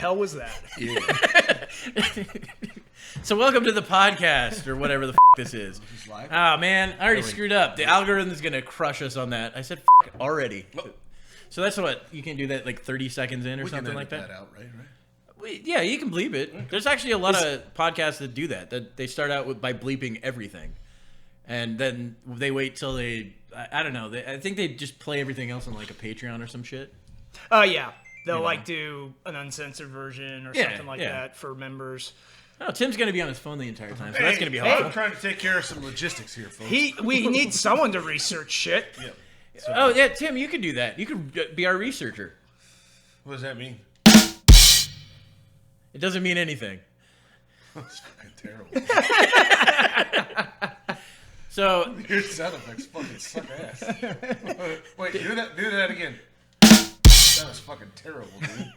hell was that? Yeah. So welcome to the podcast, or whatever the this is. Oh, man, I already screwed up. The algorithm is going to crush us on that. I said already. So that's what, you can do that like 30 seconds in or something like that? Out, right? Yeah, you can bleep it. There's actually a lot of podcasts that do that. That they start out by bleeping everything. And then they wait till I don't know. I think they just play everything else on like a Patreon or some shit. Oh, yeah. They'll like do an uncensored version or something like that for members. Oh, Tim's going to be on his phone the entire time, so that's going to be helpful. I'm trying to take care of some logistics here, folks. We need someone to research shit. Yeah. So, oh, yeah, Tim, you could do that. You could be our researcher. What does that mean? It doesn't mean anything. That's fucking terrible. So your sound effects fucking suck ass. Wait, do that again. That was fucking terrible, dude.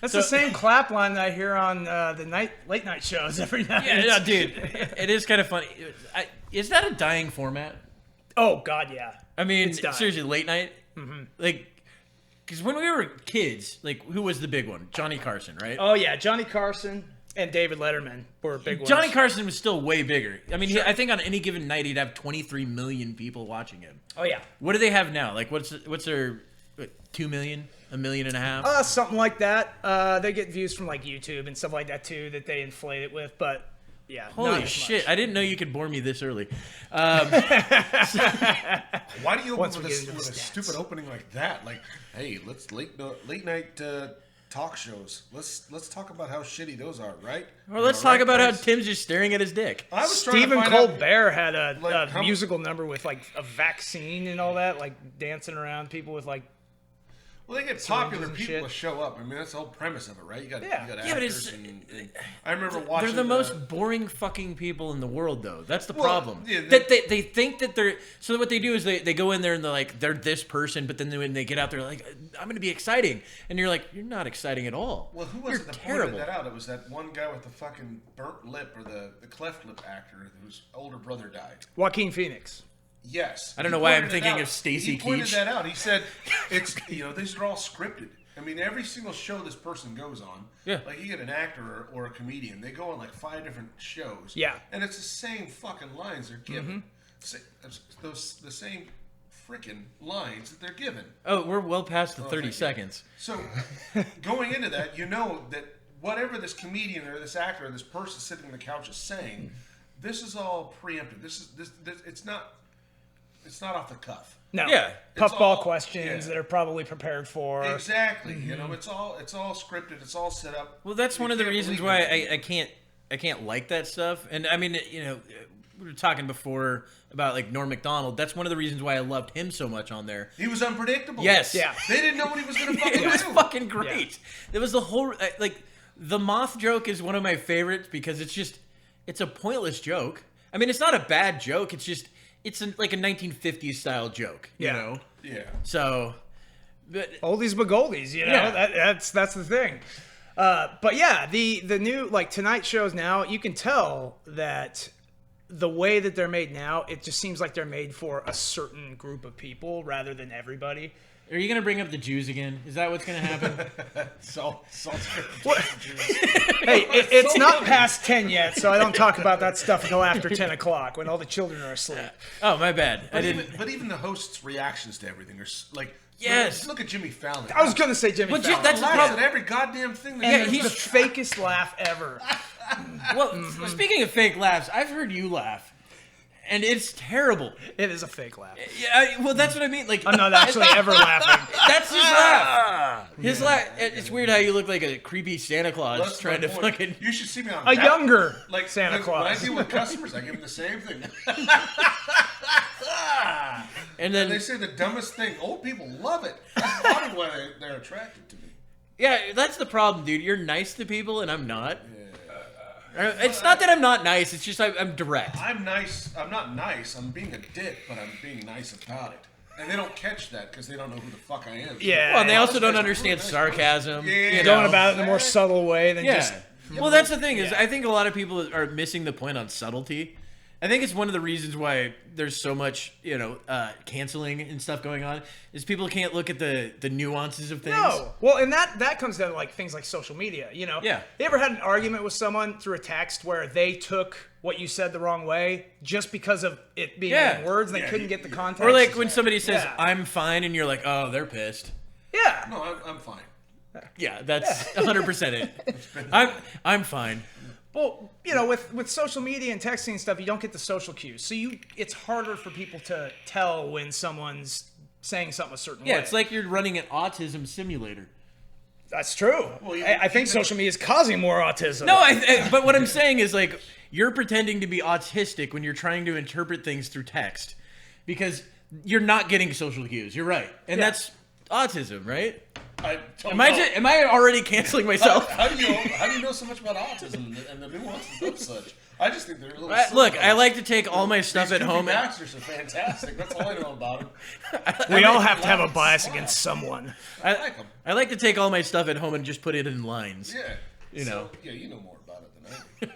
That's the same clap line that I hear on the late night shows every night. Yeah, dude, it is kind of funny. Is that a dying format? Oh God, yeah. I mean, seriously, late night. Mm-hmm. Like, because when we were kids, like, who was the big one? Johnny Carson, right? Oh yeah, Johnny Carson and David Letterman were big ones. Johnny Carson was still way bigger. I mean, I think on any given night he'd have 23 million people watching him. Oh yeah. What do they have now? Like, what's their 2 million? 1.5 million? Something like that. They get views from like YouTube and stuff like that too that they inflate it with, but yeah. Holy shit! Much. I didn't know you could bore me this early. Why do you open with a stupid opening like that? Like, hey, let's late night talk shows. Let's talk about how shitty those are, right? Or let's talk about how Tim's just staring at his dick. Stephen Colbert had a musical number with like a vaccine and all that, like dancing around people with like. Well, they get popular people to show up. I mean, that's the whole premise of it, right? You got actors and I remember watching. They're the most boring fucking people in the world, though. That's the problem. Yeah, they think that they're. So what they do is they go in there and they're this person, but then when they get out there, like, I'm going to be exciting, and you're like, you're not exciting at all. Well, who was it that pointed that out? It was that one guy with the fucking burnt lip, or the cleft lip actor whose older brother died. Joaquin Phoenix. Yes. I don't know why I'm thinking of Stacy Keach. He pointed that out. He said, it's, these are all scripted. I mean, every single show this person goes on, like you get an actor or a comedian, they go on like 5 different shows. Yeah. And it's the same fucking lines they're given. Mm-hmm. The same freaking lines that they're given. Oh, we're well past the 30 seconds. So, going into that, you know that whatever this comedian or this actor or this person sitting on the couch is saying, this is all preemptive. This it's not off the cuff. No. Yeah. Puffball questions that are probably prepared for. Exactly. Mm-hmm. It's all scripted. It's all set up. Well, that's one of the reasons why I can't like that stuff. And I mean, we were talking before about like Norm Macdonald. That's one of the reasons why I loved him so much on there. He was unpredictable. Yes. Yeah. They didn't know what he was going to fucking do. It was fucking great. Yeah. It was the whole like the moth joke is one of my favorites because it's a pointless joke. I mean, it's not a bad joke. It's like a 1950s style joke, you know? Yeah. So, but, oldies but goldies, that's the thing. But yeah, the new like Tonight shows now, you can tell that the way that they're made now, it just seems like they're made for a certain group of people rather than everybody. Are you going to bring up the Jews again? Is that what's going to happen? Hey, it's not past 10 yet, so I don't talk about that stuff until after 10 o'clock when all the children are asleep. Oh, my bad. But even the host's reactions to everything are like... Yes. Look at Jimmy Fallon. I was going to say Jimmy Fallon. That's the problem. At every goddamn thing. He's the fakest laugh ever. Well, speaking of fake laughs, I've heard you laugh. And it's terrible. It is a fake laugh. Yeah, well, that's what I mean. Like, I'm not actually ever laughing. That's his laugh. His laugh. It's weird how you look like a creepy Santa Claus trying to fucking. You should see me on a younger like Santa Claus. When I deal with customers, I give them the same thing. And then they say the dumbest thing. Old people love it. That's probably why they're attracted to me. Yeah, that's the problem, dude. You're nice to people, and I'm not. It's not that I'm not nice. It's just I'm direct. I'm nice. I'm not nice. I'm being a dick, but I'm being nice about it. And they don't catch that because they don't know who the fuck I am. Yeah. Well, and they also don't understand sarcasm. Yeah. Going about it in a more subtle way than just... Well, that's the thing is I think a lot of people are missing the point on subtlety. I think it's one of the reasons why there's so much, canceling and stuff going on is people can't look at the nuances of things. No. Well, and that comes down to like things like social media, Yeah. You ever had an argument with someone through a text where they took what you said the wrong way just because of it being in words and they couldn't get the context? Or like when somebody says, I'm fine, and you're like, oh, they're pissed. Yeah. No, I'm fine. Yeah, that's 100% it. I'm fine. Well, with social media and texting and stuff, you don't get the social cues. So it's harder for people to tell when someone's saying something a certain way. Yeah, it's like you're running an autism simulator. That's true. Well, I think social media is causing more autism. No, but what I'm saying is like you're pretending to be autistic when you're trying to interpret things through text because you're not getting social cues. You're right, and that's autism, right? Am I already canceling myself? How do you know so much about autism and the nuances of such? I just think they're a little. Look, I like to take all my stuff at home. Masters are fantastic. That's all I know about them. We all have to have a bias against someone. I like them. I like to take all my stuff at home and just put it in lines. Yeah. You know more about it than I do.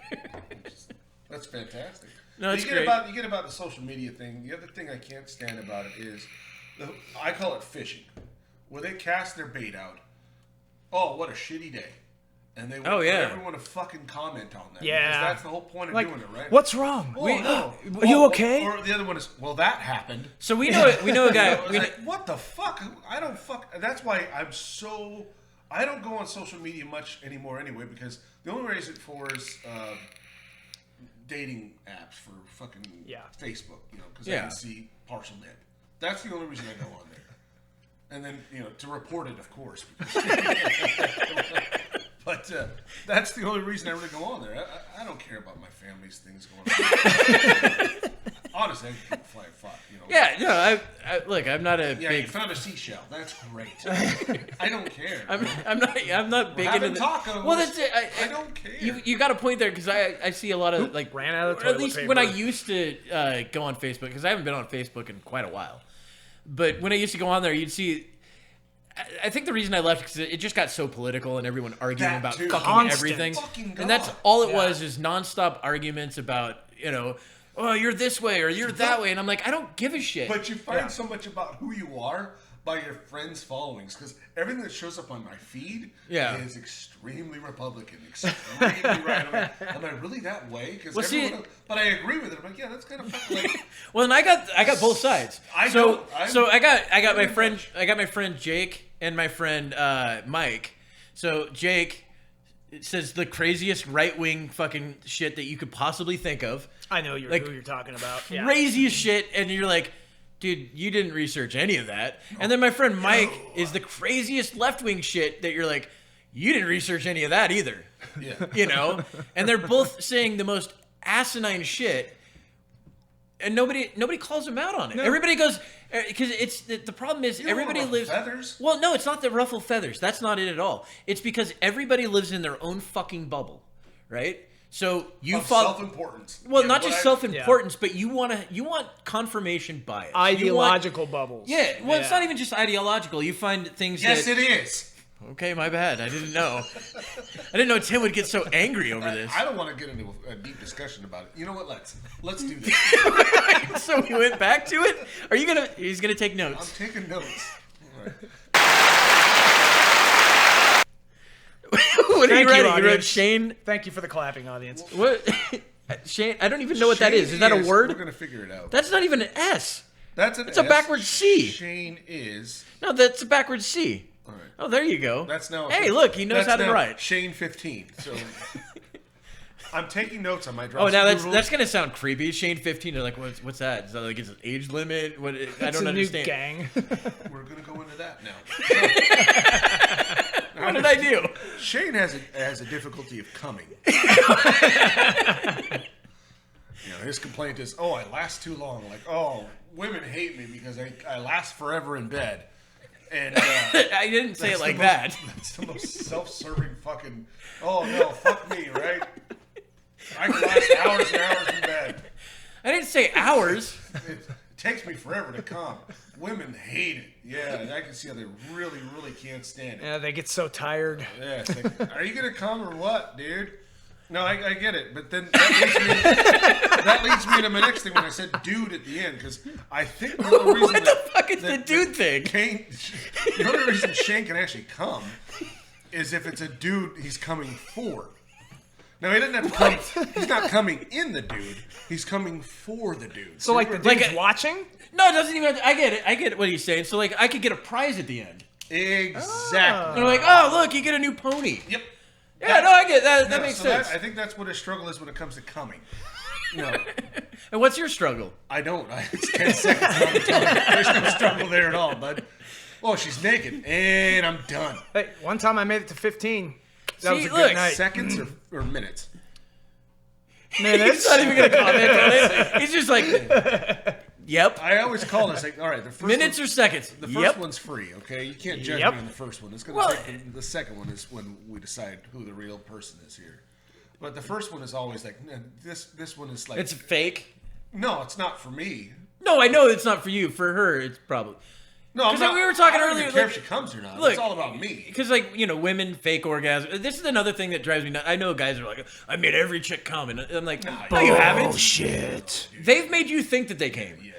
That's fantastic. No, it's great. You get about the social media thing. The other thing I can't stand about it is, I call it fishing, where they cast their bait out. Oh, what a shitty day. And they want everyone to fucking comment on that. Yeah. Because that's the whole point of doing it, right? What's wrong? Are you okay? Or the other one is, well, that happened. So we know a guy. What the fuck? I don't fuck. That's why I don't go on social media much anymore anyway, because the only reason for is dating apps for fucking Facebook, because I can see partial nip. That's the only reason I go on there. And then, to report it, of course. But that's the only reason I really go on there. I don't care about my family's things going on. Honestly, I can fly a fuck. Yeah, no, look, I'm not a big. You found a seashell. That's great. I don't care. I'm not big into tacos. Well, that's it. I don't care. You got a point there because I see a lot of like ran out of toilet at least paper. When I used to go on Facebook, because I haven't been on Facebook in quite a while. But when I used to go on there, you'd see. I think the reason I left is because it just got so political and everyone arguing about fucking everything. And that's all it was is nonstop arguments about, oh, you're this way or you're that way. And I'm like, I don't give a shit. But you find so much about who you are by your friends' followings. Because everything that shows up on my feed is extremely Republican. Extremely right. Am I really that way? Because but I agree with it. I'm like, yeah, that's kind of fucking like... Well, and I got both sides. I got my friend Jake and my friend Mike. So Jake says the craziest right-wing fucking shit that you could possibly think of. I know who you're talking about. Craziest shit, and you're like, dude, you didn't research any of that. And then my friend Mike is the craziest left-wing shit that you're like, you didn't research any of that either. Yeah. And they're both saying the most asinine shit, and nobody calls them out on it. No. Everybody goes, because it's the problem is everybody lives. Feathers? Well, no, it's not the ruffle feathers. That's not it at all. It's because everybody lives in their own fucking bubble, right? So you follow self-importance. Well, not just self-importance, but you want confirmation bias. Ideological bubbles. Yeah. Well, it's not even just ideological. You find things. Yes, it is. Okay, my bad. I didn't know. I didn't know Tim would get so angry over this. I don't want to get into a deep discussion about it. You know what? Let's do this. So we went back to it. He's gonna take notes. I'm taking notes. All right. What are you writing? You wrote Shane. Thank you for the clapping, audience. What? Shane? I don't even know what that is. Is that a word? We're gonna figure it out. That's not even an S. That's a backwards C. Shane is. No, that's a backwards C. All right. Oh, there you go. That's now. Hey, look, he knows how to write. Shane 15. So I'm taking notes on my draw. Oh, now that's gonna sound creepy. Shane 15. They're like, what's that? Is that like his age limit? What? I don't understand. New gang. We're gonna go into that now. What did I do? Shane has a difficulty of coming. His complaint is, oh, I last too long. Like, oh, women hate me because I last forever in bed. And I didn't say it like that. That's the most self-serving fucking. Oh no, fuck me, right? I can last hours and hours in bed. I didn't say hours. It takes me forever to come. Women hate it. Yeah, I can see how they really, really can't stand it. Yeah, they get so tired. Yeah, it's like, are you gonna come or what, dude? No, I get it, but then that that leads me to my next thing when I said dude at the end, because I think the only reason What the fuck is the dude thing? The only reason Shane can actually come is if it's a dude he's coming for. Now, he doesn't have to come. He's not coming in the dude. He's coming for the dude. So, like, the dude's watching? No, it doesn't even. I get it. I get what he's saying. So, like, I could get a prize at the end. Exactly. And they're like, oh, look, you get a new pony. Yep. Yeah, no, I get that. That makes sense. I think that's what his struggle is when it comes to coming. No. And what's your struggle? I don't. It's 10 seconds all the time. There's no struggle there at all, bud. Oh, she's naked, and I'm done. Hey, one time I made it to 15. That was a look, good night. Seconds or minutes? Minutes? He's not even going to comment on it. He's just like, yep. I always call this like, all right, the first Minutes or seconds? The first one's free, okay? You can't judge me on the first one. It's going to take the second one is when we decide who the real person is here. But the first one is always like, this one is like... It's fake? No, it's not for me. No, I know it's not for you. For her, it's probably... No, because we were talking I don't earlier. even care like, if she comes or not. Look, it's all about me. Because, like, you know, women fake orgasm. This is another thing that drives me nuts. I know guys are like, I made every chick come, and I'm like, no, you haven't. Oh shit! They've made you think that they came. Yeah.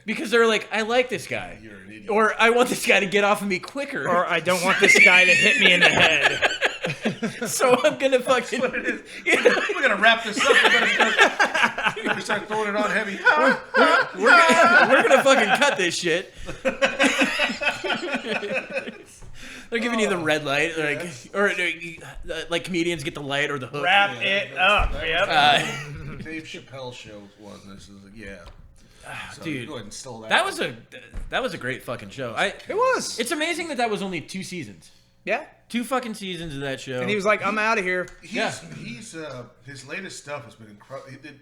Because they're like, I like this guy, You're an idiot. or I want this guy to get off of me quicker, Or I don't want this guy to hit me in the head. so I'm gonna fucking. That's what it is. We're gonna wrap this up. We're gonna start throwing it on heavy. We're gonna fucking cut this shit. They're giving you the red light, like, or like comedians get the light or the hook. Wrap it up. Yep. Dave Chappelle show one. This is so dude, go ahead and steal that. That was a great fucking show. It was. It's amazing that was only 2 seasons. Yeah. 2 fucking seasons of that show. And he was like, I'm out of here. He's his latest stuff has been incredible. He did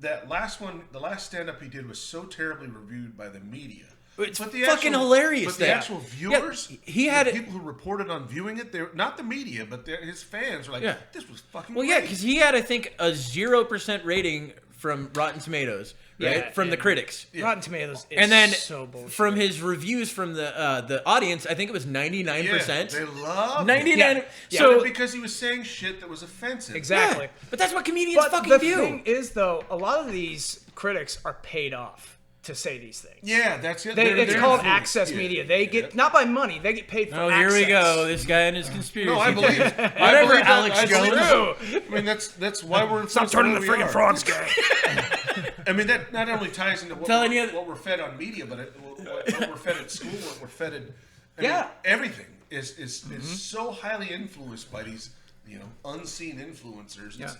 that last one. The last stand-up he did was so terribly reviewed by the media. It's but fucking hilarious. But the actual viewers, he had people who reported on viewing it, they're not the media, but his fans were like, "This was fucking." Well, great. yeah, because he had, I think, a 0% rating from Rotten Tomatoes, right? From the critics. Yeah. Rotten Tomatoes is and then so bullshit. From his reviews from the audience, I think it was 99%. Yeah, they love 99. Yeah. So because he was saying shit that was offensive. Exactly. Yeah, but that's what comedians fucking the do. thing is, though, a lot of these critics are paid off to say these things. Yeah, that's it. It's called access media. They get not by money. They get paid for. Oh, access. here we go. This guy and his conspiracy. No, I believe it. Whatever, Alex Jones. I mean, that's why we're Stop turning the friggin' frogs gay. I mean, that not only ties into what we're fed on media, but what we're fed at school, what we're fed at. I mean, everything is so highly influenced by these, unseen influencers. Yeah.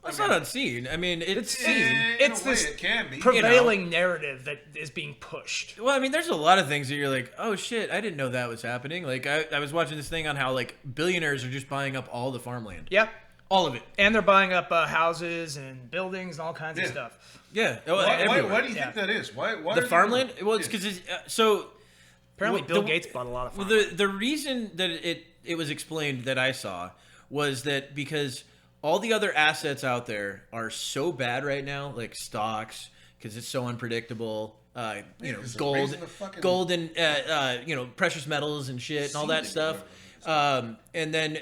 It's not unseen. I mean, it's seen. It's this it can be. prevailing narrative that is being pushed. Well, I mean, there's a lot of things that you're like, oh shit, I didn't know that was happening. Like, I was watching this thing on how, like, billionaires are just buying up all the farmland. Yeah. All of it. And they're buying up houses and buildings and all kinds of stuff. Yeah. Why do you think that is? Why the farmland? Well, it's because so. Apparently, Bill Gates bought a lot of farmland. Well, the reason that it was explained that I saw was that because all the other assets out there are so bad right now, like stocks, because it's so unpredictable. Gold and precious metals and shit and all that stuff. And then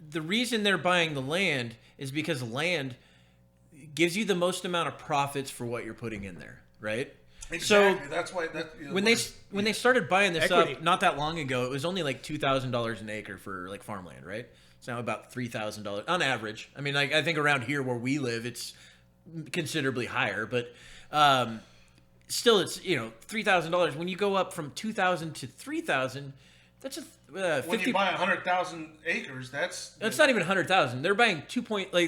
the reason they're buying the land is because land gives you the most amount of profits for what you're putting in there, right? Exactly. So that's why when they started buying this Equity. up not that long ago, it was only like $2,000 an acre for like farmland, right? It's now about $3,000 on average. I mean, like I think around here where we live, it's considerably higher, but still, it's $3,000. When you go up from 2,000 to 3,000, that's a 50. When you buy 100,000 acres, that's not even 100,000. They're buying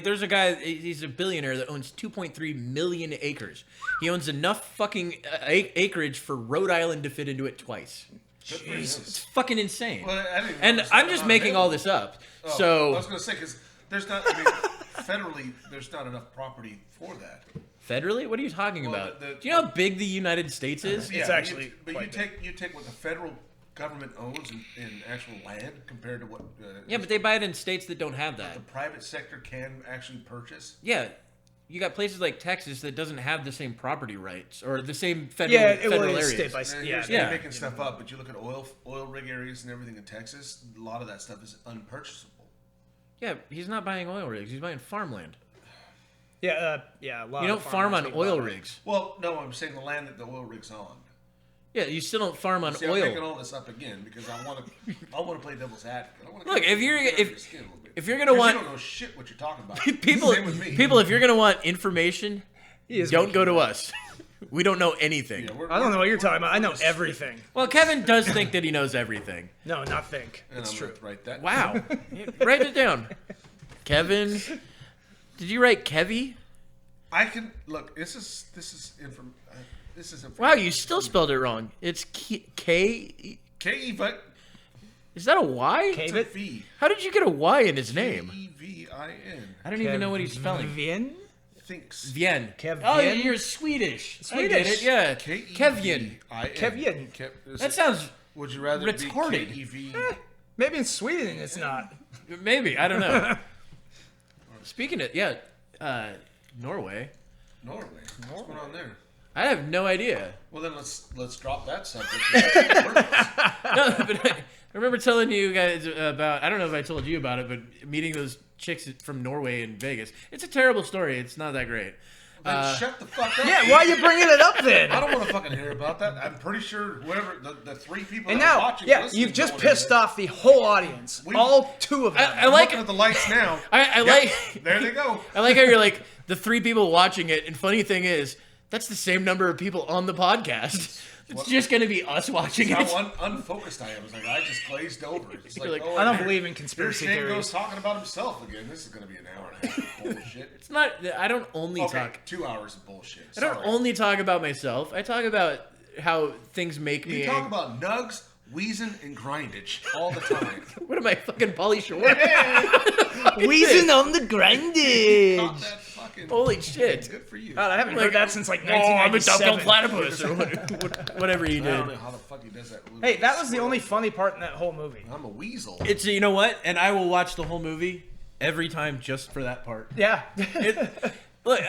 there's a guy, he's a billionaire that owns 2.3 million acres. He owns enough fucking acreage for Rhode Island to fit into it twice. Jesus. It's fucking insane. Well, and I'm just making all this up. So I was going to say, because there's not, federally, there's not enough property for that. Federally? What are you talking about? Do you know how big the United States is? It's actually you take what the federal government owns in actual land compared to what but they buy it in states that don't have that. the private sector can actually purchase. Yeah. You got places like Texas that doesn't have the same property rights or the same federal areas. State by state. You're making stuff up, but you look at oil rig areas and everything in Texas, a lot of that stuff is unpurchasable. Yeah, he's not buying oil rigs. He's buying farmland. Yeah, yeah. A lot You of don't farm farmers on eat oil butter. rigs. Well, no, I'm saying the land that the oil rig's on. Yeah, you still don't farm on See, I'm making oil. all this up again because I want to play devil's advocate. I wanna Look, get if you're under your if skin a little bit. if you're gonna 'Cause want you don't know shit what you're talking about. people, Same with me. if you're gonna want information, don't go to us. We don't know anything. Yeah, I don't know what you're talking about. I know everything. Well, Kevin does think that he knows everything. No, not think. And It's I'm true. gonna write that. Wow. Write it down. Kevin. Did you write Kevy? I can look. This is information. Wow, you still spelled it wrong. It's K. K-E, but Is that a Y? it's a V. How did you get a Y in his name? E-V-I-N. I don't even know what he's spelling. Vien? Thinks. Vien. Kevin? Oh, you're Swedish. I get it, yeah. Kevin. Kevin. Kevin. That sounds Would you rather retarded. be K-E-V? Maybe in Sweden it's not. maybe. I don't know. Speaking of, Norway. Norway. What's going on there? I have no idea. Well, then let's drop that subject. No, but I remember telling you guys about, I don't know if I told you about it, but meeting those chicks from Norway in Vegas. It's a terrible story. It's not that great. Then shut the fuck up. Yeah, why are you bringing it up then? I don't want to fucking hear about that. I'm pretty sure whoever the three people And that are now, watching, yeah, listening you've just don't pissed hear. off the whole audience. All two of them. I like Looking at the lights now. I Yep, like there they go. I like how you're like the three people watching it, and funny thing is that's the same number of people on the podcast. It's just going to be us watching That's it. how unfocused I am. It's like I just glazed over. It's You're like, like, oh, I don't here- believe in Here's conspiracy Shane theories. goes talking about himself again. This is going to be an hour and a half of bullshit. It's not. I don't only Okay, talk. 2 hours of bullshit. I don't Sorry. only talk about myself. I talk about how things make me. You talk about nugs, wheezing, and grindage all the time. What am I, fucking Pauly Shore? Wheezing on the grindage. Caught that fucking. Holy shit! Good for you. God, I haven't heard that since like Oh, I'm a 1997. duck platypus or whatever you I don't did. know how the fuck he does that. Hey, that was the only funny part in that whole movie. I'm a weasel. It's, you know what? And I will watch the whole movie every time just for that part. Yeah. Look,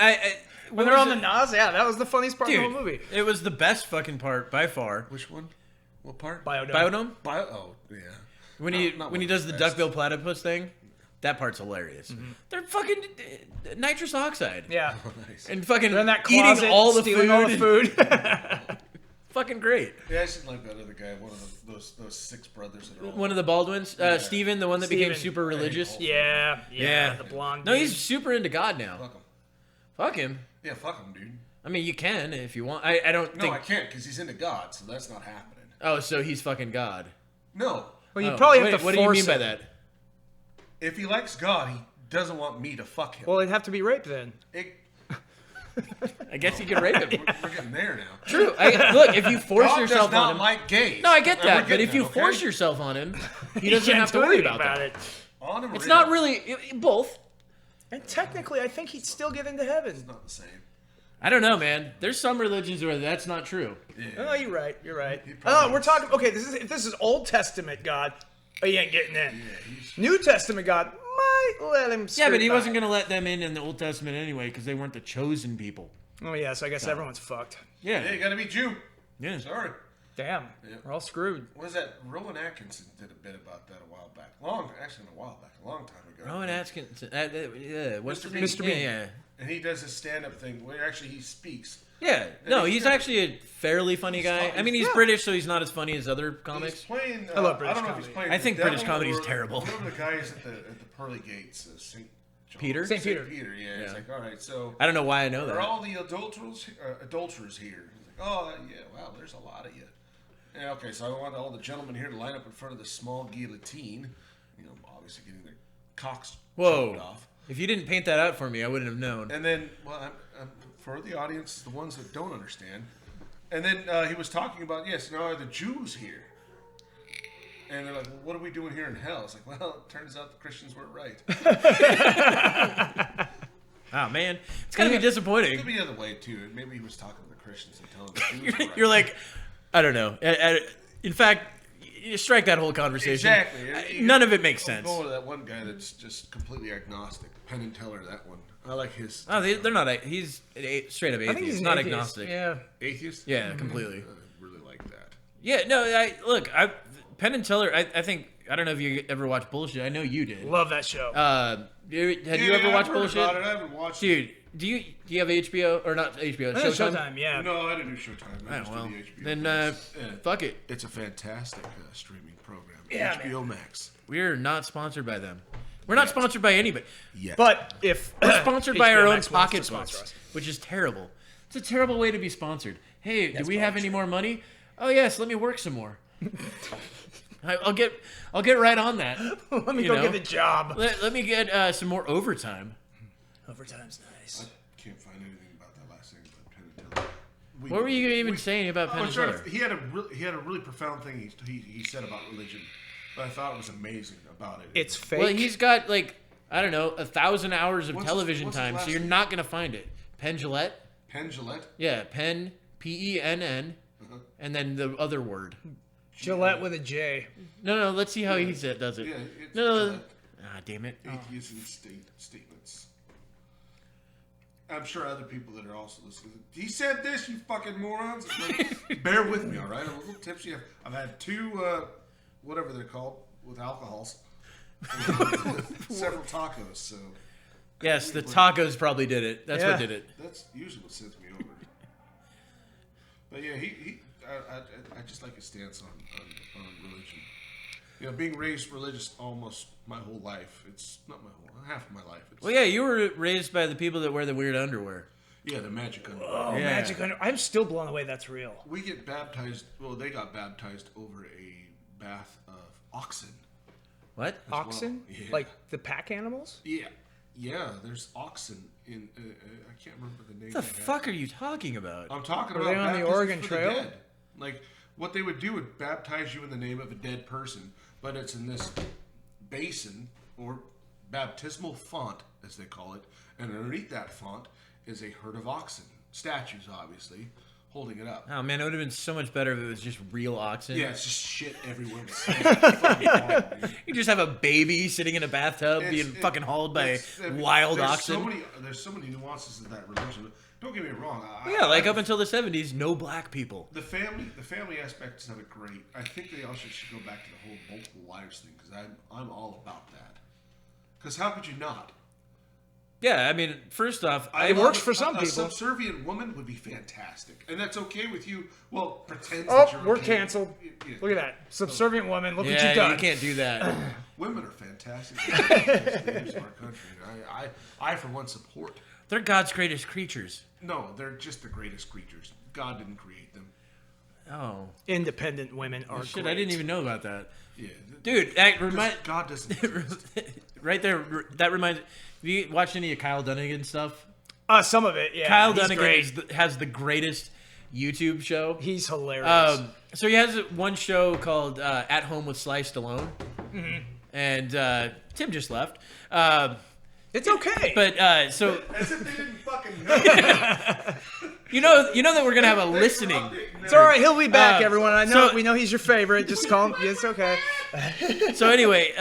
When they're on the Nas, yeah, that was the funniest part dude, of the whole movie. it was the best fucking part by far. Which one? What part? Biodome. Biodome? Oh, yeah. When Not he one does of the the best. duckbill platypus thing, that part's hilarious. They're fucking nitrous oxide. Yeah. Nice. And fucking They're in that closet, eating all the stealing food. all the food. Fucking great. Yeah, I just like that other guy. One of those six brothers that are all. One of the Baldwins, Steven, the one that became Steven. super religious. yeah, Yeah. the blonde. No, dude. he's super into God now. Fuck him. Fuck him. Yeah, fuck him, dude. I mean, you can if you want. I don't No, think. I can't because he's into God, so that's not happening. Oh, so he's fucking God. No. Well, you Oh, probably wait, have to what do you force mean by it. that? If he likes God, he doesn't want me to fuck him. Well, it'd have to be rape then. I guess you could rape him. We're getting there now. True. Look, if you force God yourself does not on him. like gays. No, I get And that. we're But getting if you there, okay? force yourself on him, he You doesn't can't have to do worry anything about that. it. On him or It's in not him, really both. And technically, I think he'd still get into heaven. It's not the same. I don't know, man. There's some religions where that's not true. Yeah. Oh, you're right. You're right. probably Oh, we're talking. Okay, this is Old Testament God. Oh, he ain't getting in. he's- New Testament God might let him. Yeah, but he skirt wasn't by. going to let them in the Old Testament anyway because they weren't the chosen people. Oh yeah, so I guess everyone's fucked. Yeah, Yeah. you gotta be Jew. Yeah. Sorry. Damn, we're all screwed. What is that? Rowan Atkinson did a bit about that a while back. A long time ago. Rowan Atkinson. What's his name? Mr. Bean. Yeah. And he does a stand-up thing where actually he speaks. Yeah. No, he's actually a fairly funny guy. I mean, he's Yeah. British, so he's not as funny as other He's comics. playing. I love I British don't know if he's comedy. playing. I the think British devil comedy is or terrible. One of the guys at the pearly gates, St. John. Peter? St. Peter. Peter. Yeah. It's like, all right, so I don't know why I know are that. all the adulterers here? He's like, oh yeah, wow, there's a lot of you. Yeah, okay, so I want all the gentlemen here to line up in front of the small guillotine. You know, obviously getting their cocks Whoa. chopped off. If you didn't paint that out for me, I wouldn't have known. And then, well, I'm, for the audience, the ones that don't understand. And then he was talking about, yes, now are the Jews here? And they're like, well, what are we doing here in hell? It's like, well, it turns out the Christians weren't right. Oh, man. It's going to be It disappointing. could be the other way, too. Maybe he was talking to the Christians and telling them the Jews were right. You're like, I don't know. In fact, you strike that whole conversation. Exactly. None of it makes I'm sense. going to that one guy that's just completely agnostic. Penn and Teller, that one. I like his. Oh, they're not. He's straight up atheist. I think he's not an atheist. agnostic. Yeah. Atheist? Yeah, completely. I really like that. Yeah, no. Penn and Teller. I think. I don't know if you ever watched Bullshit. I know you did. Love that show. Have you ever watched Bullshit? I haven't watched it. Dude, do you have HBO or not HBO? Showtime, yeah. No, I didn't do Showtime. I just well, did the HBO. then fuck it. It's a fantastic streaming program. Yeah, HBO Max. We're not sponsored by them. We're not sponsored by anybody. Yet. But if We're sponsored by our HBO own Max wants to pocket sponsor books, us. which is terrible. It's a terrible way to be sponsored. Hey, do we have probably any more money? Oh yes, let me work some more. I'll get right on that. let me go get the job. Let me get some more overtime. Overtime's nice. I can't find anything about that last thing about Penn and Teller. What were you even saying about Penn and Teller? He had a really profound thing he said about religion, but I thought it was amazing about it. It's fake. Well, he's got like I don't know 1,000 hours of television what's his time, last so you're name? not gonna find it. Penn Jillette. Penn Jillette. Yeah, Penn PENN, and then the other word. Gillette with a J. No. Let's see how he does it. Yeah, it's No. Gillette. Ah, damn it. Atheism statements. I'm sure other people that are also listening. He said this, you fucking morons. Like, bear with me, all right? I'm a little tipsy. I've had two, whatever they're called, with alcohols. Several tacos, so. Yes, the tacos probably did it. That's what did it. That's usually what sends me over. But yeah, I just like his stance on religion. You know, being raised religious almost my whole life. It's not my whole, half of my life. It's, Well, yeah, you were raised by the people that wear the weird underwear. yeah, the magic underwear. Oh, Yeah. magic under. I'm still blown away. That's real. We get baptized. Well, they got baptized over a bath of oxen. What? Oxen, well. Yeah. like the pack animals. Yeah. There's oxen in. I can't remember the name. What the fuck are you talking about? I'm talking Are about they on the baptisms Oregon for Trail? The dead. Like what they would do would baptize you in the name of a dead person, but it's in this basin or baptismal font, as they call it, and underneath that font is a herd of oxen, statues, obviously, holding it up. Oh man, it would have been so much better if it was just real oxen. Yeah, it's just shit everywhere. It's fucking awful, dude. You just have a baby sitting in a bathtub being fucking hauled by wild oxen. There's so many nuances to that religion. Don't get me wrong. Yeah, like up until the 70s, no black people. The family aspect is of it great. I think they also should go back to the whole multiple wives thing because I'm all about that. Because how could you not? Yeah, I mean, first off, It works for some A people. subservient woman would be fantastic, and that's okay with you. Well, pretend. Oh, that you're we're okay. canceled. Yeah. Look at that subservient woman. Look what yeah, you've done. you can't do that. Women are fantastic. Slaves in our country. I for one support. They're God's greatest creatures. No, they're just the greatest creatures. God didn't create them. Oh. Independent women are Shit, great. I didn't even know about that. Yeah, Dude, that because remind God doesn't. exist. right there. That reminds. Have you watched any of Kyle Dunnigan stuff? Some of it, yeah. Kyle He's Dunnigan great. has the greatest YouTube show. He's hilarious. So he has one show called At Home with Sly Stallone, and Tim just left. It's okay. But so As if they didn't fucking know. you know that we're gonna have a listening. it's all right. He'll be back, everyone. I know. so- We know he's your favorite. Just call him. It's okay. So anyway,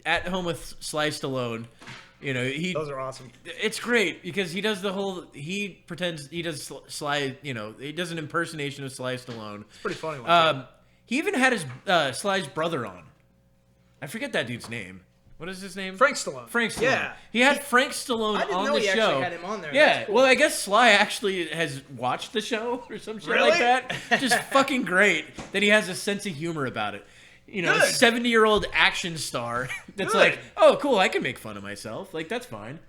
At Home with Sly Stallone, you know Those are awesome. it's great because he does he pretends he does Sly, you know, he does an impersonation of Sly Stallone. It's pretty funny. One, He even had his Sly's brother on. I forget that dude's name. What is his name? Frank Stallone. Frank Stallone. Yeah. He had Frank Stallone I didn't on know the he show. actually had him on there. Yeah. That's cool. Well, I guess Sly actually has watched the show or some shit Really? like that. Just fucking great that he has a sense of humor about it. You know, a Good. 70-year-old action star that's Good. like, oh, cool, I can make fun of myself. Like, that's fine.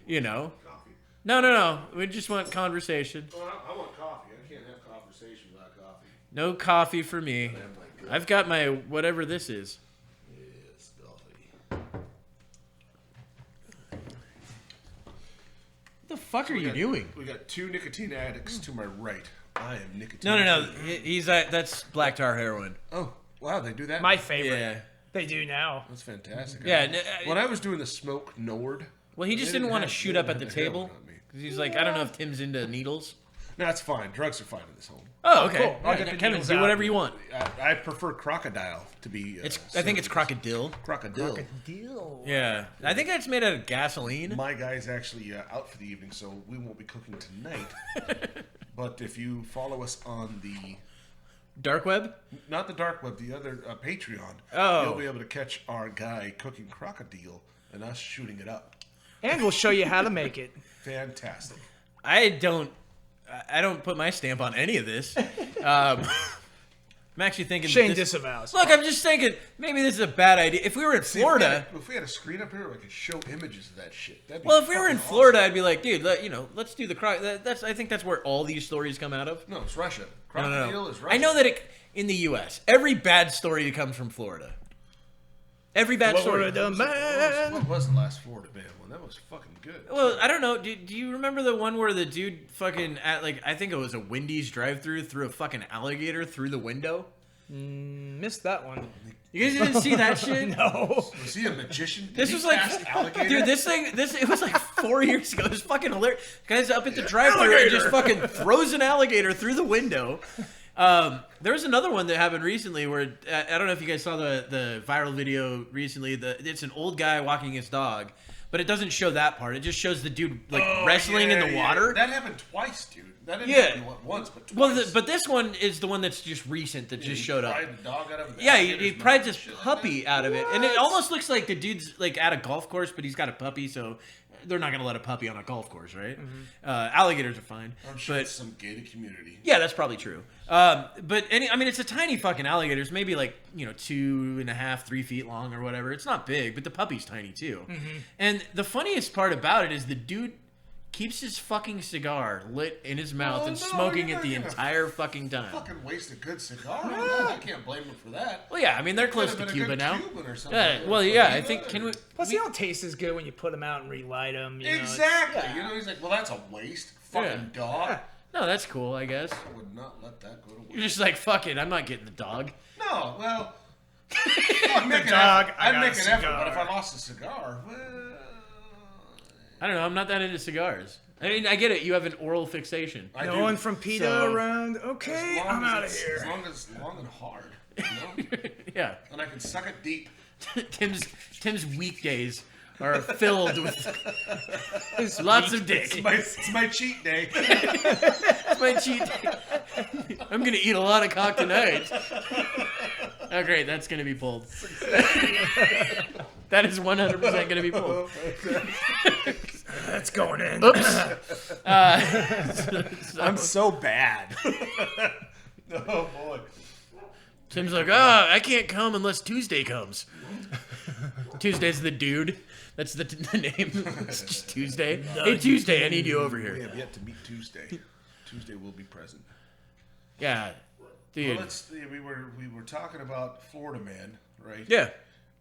You know? Coffee. No. We just want conversation. Well, I want coffee. I can't have conversation without coffee. No coffee for me. I've got my whatever this is. Yes, coffee. What the fuck are you doing? We got two nicotine addicts to my right. I am nicotine. No. He's that's black tar heroin. Oh, wow, they do that? my favorite. Yeah. They do now. That's fantastic. Yeah. When I was doing the smoke Nord. Well, he just didn't want to shoot up at the table. on me. Because he's like, I don't know if Tim's into needles. No, it's fine. Drugs are fine in this home. Oh, okay. cool. I'll Yeah, get the Kevin, needles do out. whatever you want. I prefer crocodile to be. I think it's crocodile. crocodile. Deal. Yeah. I think that's made out of gasoline. My guy's actually out for the evening, so we won't be cooking tonight. But if you follow us on the Dark web? not the dark web, the other Patreon, Oh. you'll be able to catch our guy cooking crocodile and us shooting it up. And we'll show you how to make it. Fantastic. I don't put my stamp on any of this. I'm actually thinking. Shane disavows. Look, I'm just thinking maybe this is a bad idea. If we were in Florida, if we had a screen up here, we could show images of that shit. Well, if we were in Florida, I'd be like, dude, let's do the I think that's where all these stories come out of. No, it's Russia. No. Crocodile is Russia. I know that in the U.S., every bad story comes from Florida. Every bad story. What was the last Florida band one? That was fucking good. Well, I don't know. Do you remember the one where the dude fucking I think it was a Wendy's drive-through threw a fucking alligator through the window? Missed that one. You guys didn't see that shit? No. Was he a magician? This was like, alligator? dude, it was like 4 years ago. It was fucking hilarious. Guy's up at the drive-thru and just fucking throws an alligator through the window. There was another one that happened recently where I don't know if you guys saw the viral video recently. It's an old guy walking his dog, but it doesn't show that part. It just shows the dude wrestling in the water. That happened twice, dude. That didn't happen once, but twice. Well, but this one is the one that's just recent that just showed up. The dog out of he pried this puppy out of it, and it almost looks like the dude's like at a golf course, but he's got a puppy, so they're not gonna let a puppy on a golf course, right? Mm-hmm. Alligators are fine. I'm sure it's some gated community. Yeah, that's probably true. But it's a tiny fucking alligator. It's maybe like 2.5, 3 feet long or whatever. It's not big, but the puppy's tiny too. Mm-hmm. And the funniest part about it is the dude keeps his fucking cigar lit in his mouth and smoking it the entire fucking time. Fucking waste a good cigar. I can't blame him for that. Well, yeah, I mean they're close to Cuba now. Cuban or something. Yeah, well, yeah, I think Plus, they don't taste as good when you put them out and relight them. Exactly. He's like, well, that's a waste. Fucking dog. Yeah. No, that's cool, I guess. I would not let that go to waste. You're just like, fuck it, I'm not getting the dog. No, well, I'd make an effort, but if I lost a cigar, well, I don't know. I'm not that into cigars. I mean, I get it. You have an oral fixation. No one from PETA around. Okay, I'm out of here. As long as it's long and hard, you know? Yeah. And I can suck it deep. Tim's weekdays are filled with lots of dick. It's my cheat day. It's my cheat day. I'm gonna eat a lot of cock tonight. Oh, great. That's gonna be pulled. That is 100% going to be pulled. That's going in. Oops. I'm so bad. Oh, boy. Tim's like, I can't come unless Tuesday comes. Tuesday's the dude. That's the name. It's just Tuesday. Hey, Tuesday, I need you over here. We have yet to meet Tuesday. Tuesday will be present. Yeah, dude. Well, we were talking about Florida man, right? Yeah.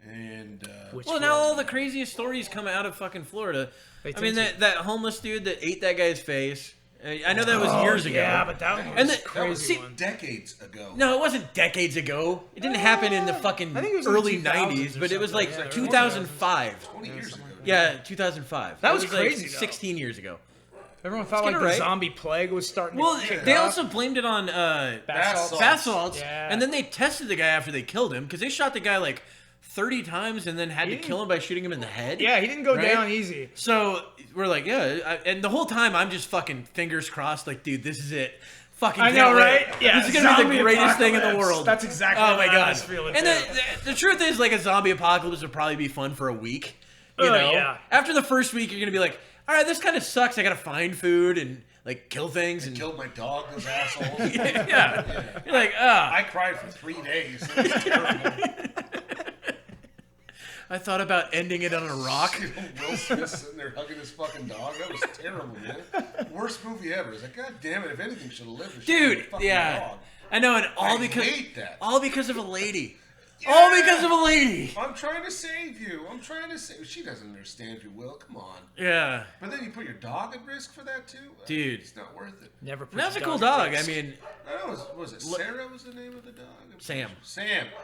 And now all the craziest stories come out of fucking Florida. I mean, that homeless dude that ate that guy's face. I know that was years ago. Yeah, but that one was crazy. Decades ago. No, it wasn't decades ago. It didn't happen in the fucking early 90s, but it was like 2005. 20 years ago. Yeah, 2005. That was crazy, like 16 years ago. Everyone thought like the zombie plague was starting to kick they off. also blamed it on bath salts. Yeah. And then they tested the guy after they killed him because they shot the guy like 30 times and then had to kill him by shooting him in the head. Yeah, he didn't go down easy. So we're like, and the whole time I'm just fucking fingers crossed, like, dude, this is it. Fucking I know, right? Yeah, this is gonna be the greatest thing in the world. That's exactly what I was feeling. And the truth is, like, a zombie apocalypse would probably be fun for a week. You know? Yeah. After the first week, you're gonna be like, all right, this kind of sucks. I gotta find food and like kill things and killed my dog, those assholes. yeah. You're like, I cried for 3 days. It was terrible. I thought about ending it on a rock. Will Smith sitting there hugging his fucking dog. That was terrible, man. Worst movie ever. It's like, God damn it! If anything should have lived, dude. Dog. I know, and all hate that. because of a lady. Yeah. All because of a lady. I'm trying to save you. She doesn't understand you, Will. Come on. Yeah. But then you put your dog at risk for that too, dude. It's not worth it. Never. Put That's a cool dog. I mean, was it Sarah? Was the name of the dog? Sam.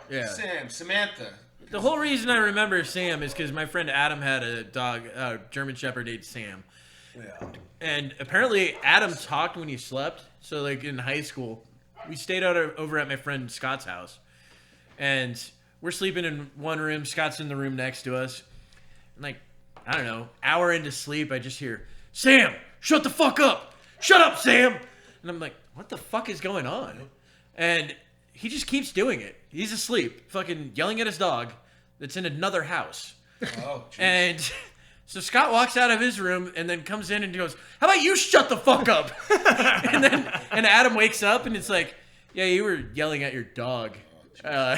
Yeah. Sam. Samantha. The whole reason I remember Sam is because my friend Adam had a dog, German Shepherd named Sam. Yeah. And apparently Adam talked when he slept. So like in high school, we stayed over at my friend Scott's house. And we're sleeping in one room. Scott's in the room next to us. And like, I don't know, hour into sleep, I just hear, Sam, shut the fuck up. Shut up, Sam. And I'm like, what the fuck is going on? And he just keeps doing it. He's asleep, fucking yelling at his dog that's in another house. Oh, geez. And So Scott walks out of his room and then comes in and goes, "How about you shut the fuck up?" and Adam wakes up and it's like, "Yeah, you were yelling at your dog."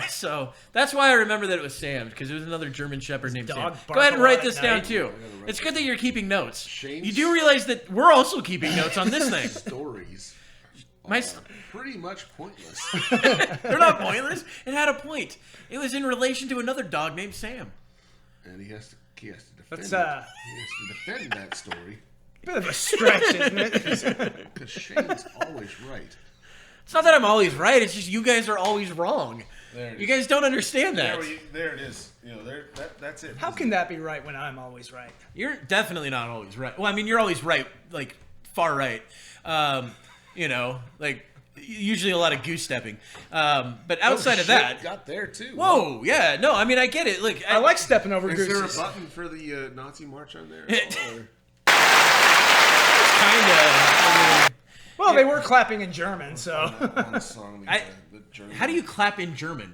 So that's why I remember that it was Sam, because it was another German Shepherd named Sam. Go ahead and write this down too. It's good that you're keeping notes. You do realize that we're also keeping notes on this thing. Stories. Pretty much pointless. They're not pointless. It had a point. It was in relation to another dog named Sam. And he has to defend it. That's, He has to defend that story. Bit of a stretch, isn't it? Because Shane's always right. It's not that I'm always right. It's just you guys are always wrong. There it You is. guys don't understand that. There it is. You know, that's it. How can that be right when I'm always right? You're definitely not always right. Well, I mean, you're always right, like far right. You know, like usually a lot of goose stepping. But outside of that, got there too. whoa, yeah, no, I mean, I get it. Look, I like stepping over Is gooses. there a button for the Nazi march on there? kind of. Well, they were clapping in German, so One song, the German. How do you clap in German?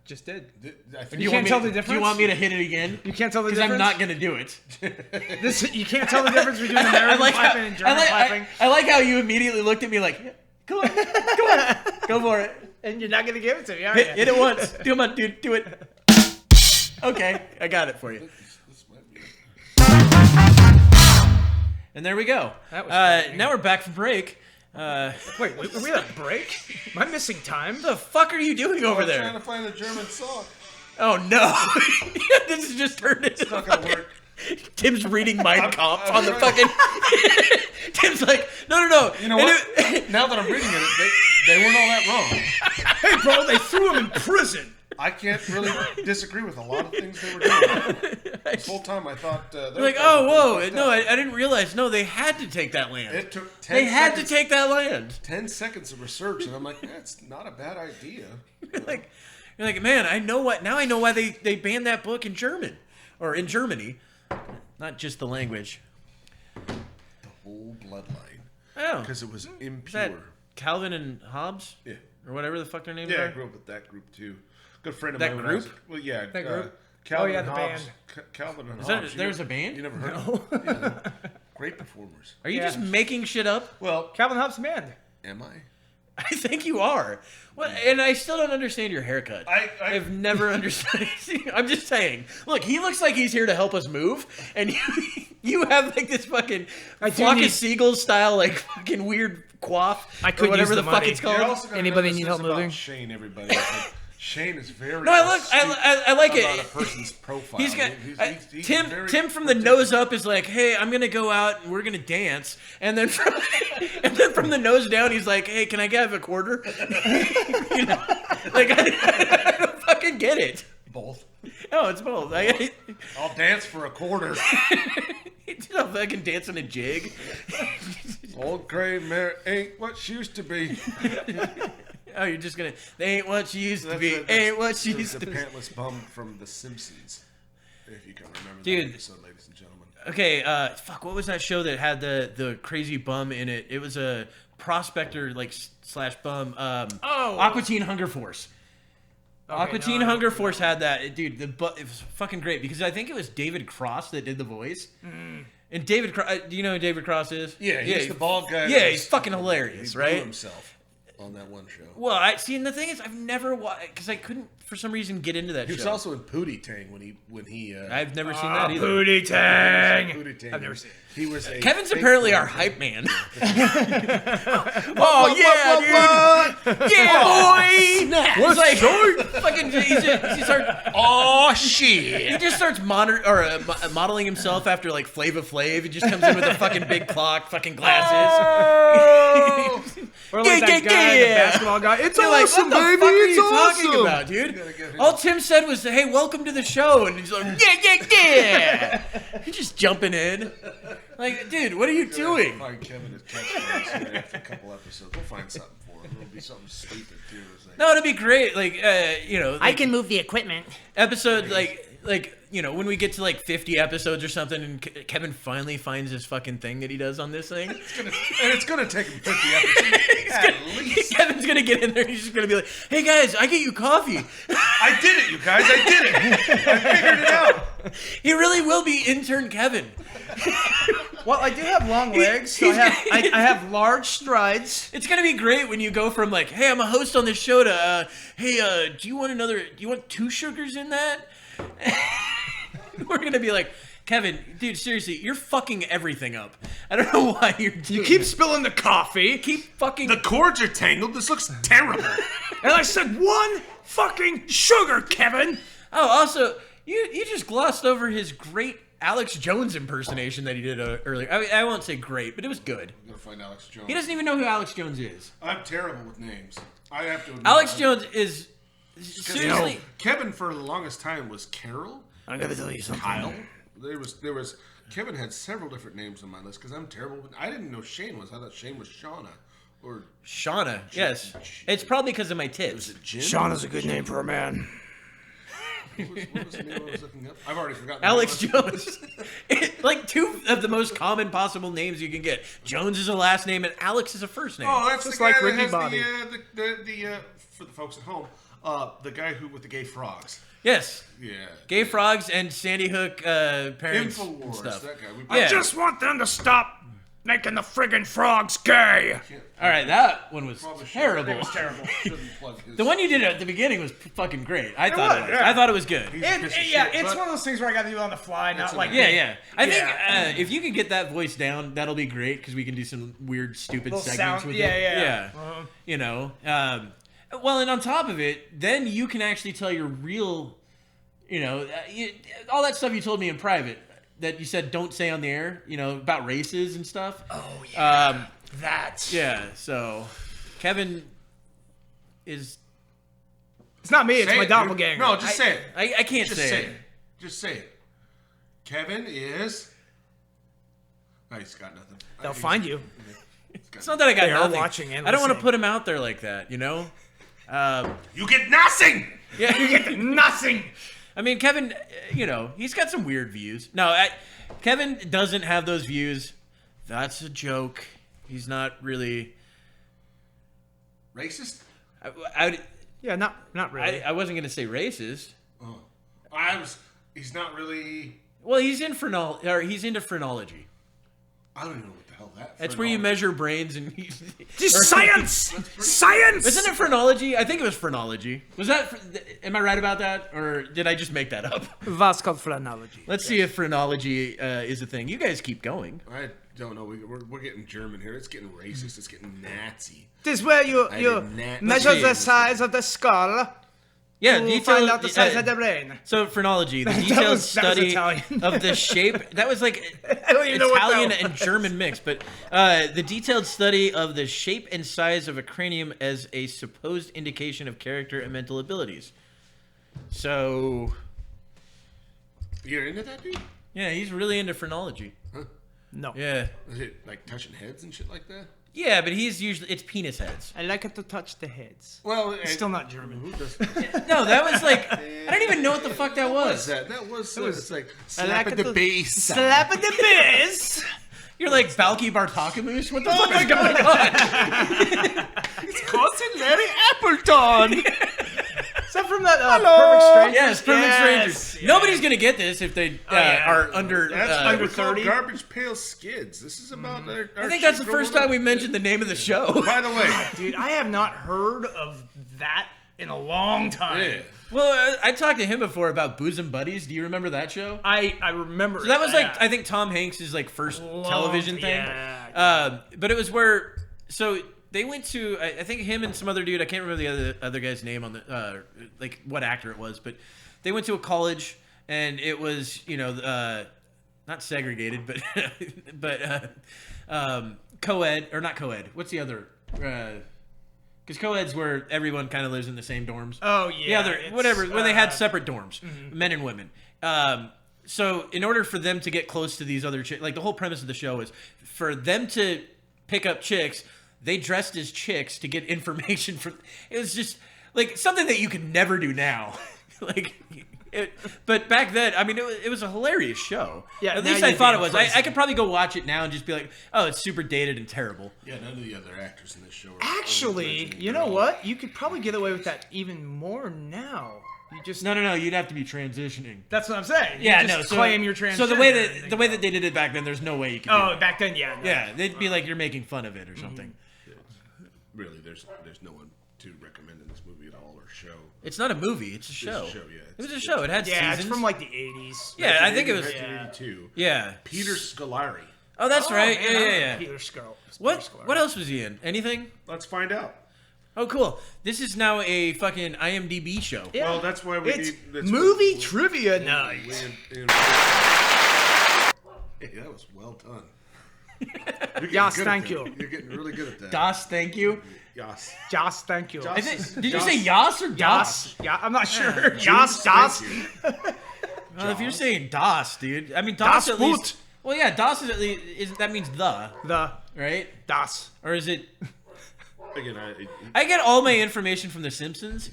just did. I think You can't tell the difference? Do you want me to hit it again? You can't tell the Because difference. I'm not going to do it. You can't tell the difference between American clapping and German clapping. I like how you immediately looked at me like, yeah, come on, go for it. And you're not gonna give it to me, are you? Hit it once. Come on, dude, do it. Okay, I got it for you. this might be And there we go. That was frightening. now we're back from break. Wait, were we at a break? Am I missing time? What the fuck are you doing over I'm there? trying to find a German song. Oh no! This has just turned into It's not gonna work. Tim's reading Mein Kampf I'm on the trying- fucking. Tim's like, no. You know what? Now that I'm reading it, they weren't all that wrong. Hey, bro, they threw him in prison. I can't really disagree with a lot of things they were doing. This whole time I thought they were like, oh, whoa, no, I didn't realize. No, they had to take that land. It took 10 They had seconds, to take that land. 10 seconds of research, and I'm like, that's not a bad idea. You're like, man, I know what. Now I know why they banned that book in German, or in Germany, not just the language. The whole bloodline. Oh, Because it was is impure. that Calvin and Hobbes? Yeah. Or whatever the fuck their names Yeah, I are. grew up with that group too. Good friend of That mine. when I was- group? Well, yeah. That group? Calvin Oh, yeah, and the Hobbes. band. Calvin and Is that- Hobbes. there's a band? You never heard of them? Yeah. Great performers. Are you Yeah. just making shit up? Well, Calvin Hobbes band. am I? I think you are. What? And I still don't understand your haircut. I've never understood it. I'm just saying. Look, he looks like he's here to help us move, and you have like this fucking flock of seagulls style, like fucking weird coif, I or could whatever use the the fuck money. it's You're called. also gonna Anybody notice need this help about moving? Shane, everybody. Like, Shane is very. No, I astute like it. about a person's profile. He's got He's Tim. very Tim from the nose up is like, "Hey, I'm gonna go out and we're gonna dance," and then from the nose down, he's like, "Hey, can I have a quarter?" You know, like I don't fucking get it. both. No, it's both. I'll dance for a quarter. He's not fucking dancing a jig. Old gray mare ain't what she used to be. Oh, you're just gonna. They ain't what she used to be. That's Ain't what she used the to be. pantless bum from The Simpsons. If you can remember Dude. that episode, ladies and gentlemen. Okay, fuck. What was that show that had the crazy bum in it? It was a prospector like slash bum. Aqua Teen Hunger Force. Aqua Teen Hunger Force had that, dude. It was fucking great because I think it was David Cross that did the voice. And David, do you know who David Cross is? Yeah, he's the bald guy. Yeah, that he's fucking hilarious, he blew right? himself on that one show. Well, I see. And the thing is, I've never watched because I couldn't for some reason get into that He show. was also in Pootie Tang when he. I've never seen that either. Booty Tang. Pootie Tang. I've never seen it. He was a Kevin's fake apparently our president. hype man. Oh yeah, dude! Yeah, boy! What's He's like, fucking, he starts. Oh shit! He just starts modeling himself after like Flava Flav. He just comes in with a fucking big clock, fucking glasses. Or like that guy, the basketball guy. It's You're like, awesome, what the baby. fuck are It's you awesome. talking about, dude? gotta get him. All Tim said was, "Hey, welcome to the show," and he's like, "Yeah." He's just jumping in. Like, dude, what are you doing? We'll find Kevin his catchphrase here after a couple episodes. We'll find something for him. It'll be something stupid too. It's like, No, it'd be great. Like, you know, I like, can move the equipment. episode like when we get to like 50 episodes or something, and Kevin finally finds his fucking thing that he does on this thing. It's gonna take him 50 episodes. At least. Kevin's gonna get in there. He's just gonna be like, "Hey guys, I get you coffee." I did it, you guys. I did it. I figured it out. He really will be intern Kevin. Well, I do have long legs, so I have large strides. It's gonna be great when you go from like, "Hey, I'm a host on this show," to "Hey, do you want 2 sugars in that?" We're gonna be like, Kevin, dude, seriously, you're fucking everything up. I don't know why you're doing You keep spilling the coffee. keep fucking. The cords are tangled. This looks terrible. And I said 1 fucking sugar, Kevin. Oh, also, you just glossed over his great Alex Jones impersonation that he did earlier. I mean, I won't say great, but it was good. I'm gonna find Alex Jones. He doesn't even know who Alex Jones is. I'm terrible with names. I have to admit. Alex Jones is seriously. Kevin for the longest time was Carol. I'm gonna tell you something. Kyle. There was. Kevin had several different names on my list because I'm terrible. I didn't know Shane was. I thought Shane was Shauna. Or Shauna, yes. It's probably because of my tits. was it Jim? Shauna's a good name for a man. What was the name I was looking up? I've already forgotten. Alex Jones. Like 2 of the most common possible names you can get. Jones is a last name and Alex is a first name. Oh, that's Just the guy like that Ricky has Bobby. the for the folks at home, the guy who with the gay frogs. Yes. Yeah. Gay frogs and Sandy Hook parents and Infowars. stuff. That guy. Yeah. I just want them to stop making the friggin' frogs gay. All right, that one was Probably terrible. It was terrible. Shouldn't plug his. The one you did at the beginning was fucking great. I thought was, it was. yeah. I thought it was good. He's a And, piece of yeah, shit, it's but one of those things where I got to do it on the fly, not It's like Yeah, yeah. I think Yeah. if you can get that voice down, that'll be great because we can do some weird, stupid Little segments sound- with yeah, it. yeah. Yeah. You know. Well, and on top of it, then you can actually tell your real, all that stuff you told me in private that you said don't say on the air, about races and stuff. Oh yeah, that. Yeah. So, Kevin is. It's not me. It's Say my it, doppelganger. dude. No, just say it. I can't Just say say it. it. Just say it. Kevin is. No, he's got nothing. They'll find you. It's not that I got They are nothing. watching and I don't want to listening. put him out there like that, You get nothing. Yeah. You get nothing. I mean, Kevin, he's got some weird views. No, Kevin doesn't have those views. That's a joke. He's not really. Racist. Yeah, not really. I wasn't going to say racist. Oh, He's not really. Well, he's into phrenology. I don't even know what the hell that. That's where you measure brains and. Just science. Science. Isn't it phrenology? I think it was phrenology. Was that? Am I right about that, or did I just make that up? That's called phrenology. Let's see if phrenology is a thing. You guys keep going. I don't know. We're getting German here. It's getting racist. It's getting Nazi. This is where you did not measure see the it. size of the skull. Yeah, To find out the size of the brain. So phrenology, the That detailed was study Italian. of the shape. That was like I don't even know what that Italian was. and German mix, but the detailed study of the shape and size of a cranium as a supposed indication of character and mental abilities. So, You're into that, dude? yeah, he's really into phrenology. No. Yeah, Is it like touching heads and shit like that? yeah, but it's penis heads. I like it to touch the heads. Well, It's still not German. Who does? No, that was like I don't even know what the fuck that What was was. that? That was. It's like I slap like at it the to base. Slap at the base. You're like Balky Bartakamoose. What the fuck is going on? It's cousin Larry Appleton. Is that from that Perfect Strangers? Yes, Perfect Yes, Strangers. yes. Nobody's gonna get this if they yeah. are under. That's under we're called 30? Garbage Pail Skids. This is about our I think that's the first time we mentioned the name of the show. By the way, Dude, I have not heard of that in a long time. yeah. Well, I talked to him before about Bosom Buddies. Do you remember that show? I remember So that was like I think Tom Hanks' like first television thing. Yeah. But it was where they went to I think him and some other dude. I can't remember the other guy's name on the like what actor it was, but they went to a college and it was not segregated, but but co-ed or not co-ed. What's the other? Because co-ed's where everyone kind of lives in the same dorms. Oh The yeah. other it's, whatever when they had separate dorms, Mm-hmm. men and women. So in order for them to get close to these other chicks, like the whole premise of the show is for them to pick up chicks, they dressed as chicks to get information from. It was just like something that you could never do now. Like But back then, I mean, it was a hilarious show. Yeah, at now least I you're thought it being was. crazy. I could probably go watch it now and just be like, oh, it's super dated and terrible. Yeah, none of the other actors in this show are Actually, you know what? You could probably get away with that even more now. You just No, you'd have to be transitioning. That's what I'm saying. Yeah, you just no. claim your transgender. So the way that they did it back then, there's no way you could. Oh, do back then, yeah. it. No. Yeah, they'd be like you're making fun of it or something. Really, there's no one to recommend in this movie at all or show. It's not a movie. It's a show. It's a show, yeah. It was a show. It had Yeah, seasons. it's from like the 80s. Yeah, I think it was. 1982. Yeah. Peter Scolari. Oh, that's right. man, Yeah. Peter Scarl. What else was he in? Anything? Let's find out. Oh, cool. This is now a fucking IMDb show. Yeah. Well, that's why we It's need... That's movie what- trivia night. Hey, that was well done. Yes, thank you. You're getting really good at that. Das, thank you. Yes. Joss, thank you. Joss. Did you say Yas or Das? Yas. Yeah, I'm not sure. Yas, Das. Well, if you're saying Das, dude, I mean Das, Das at Boot. least. Well, yeah, Das is at least that means the, The right? Das. Or is it? Again, I get all my information from The Simpsons,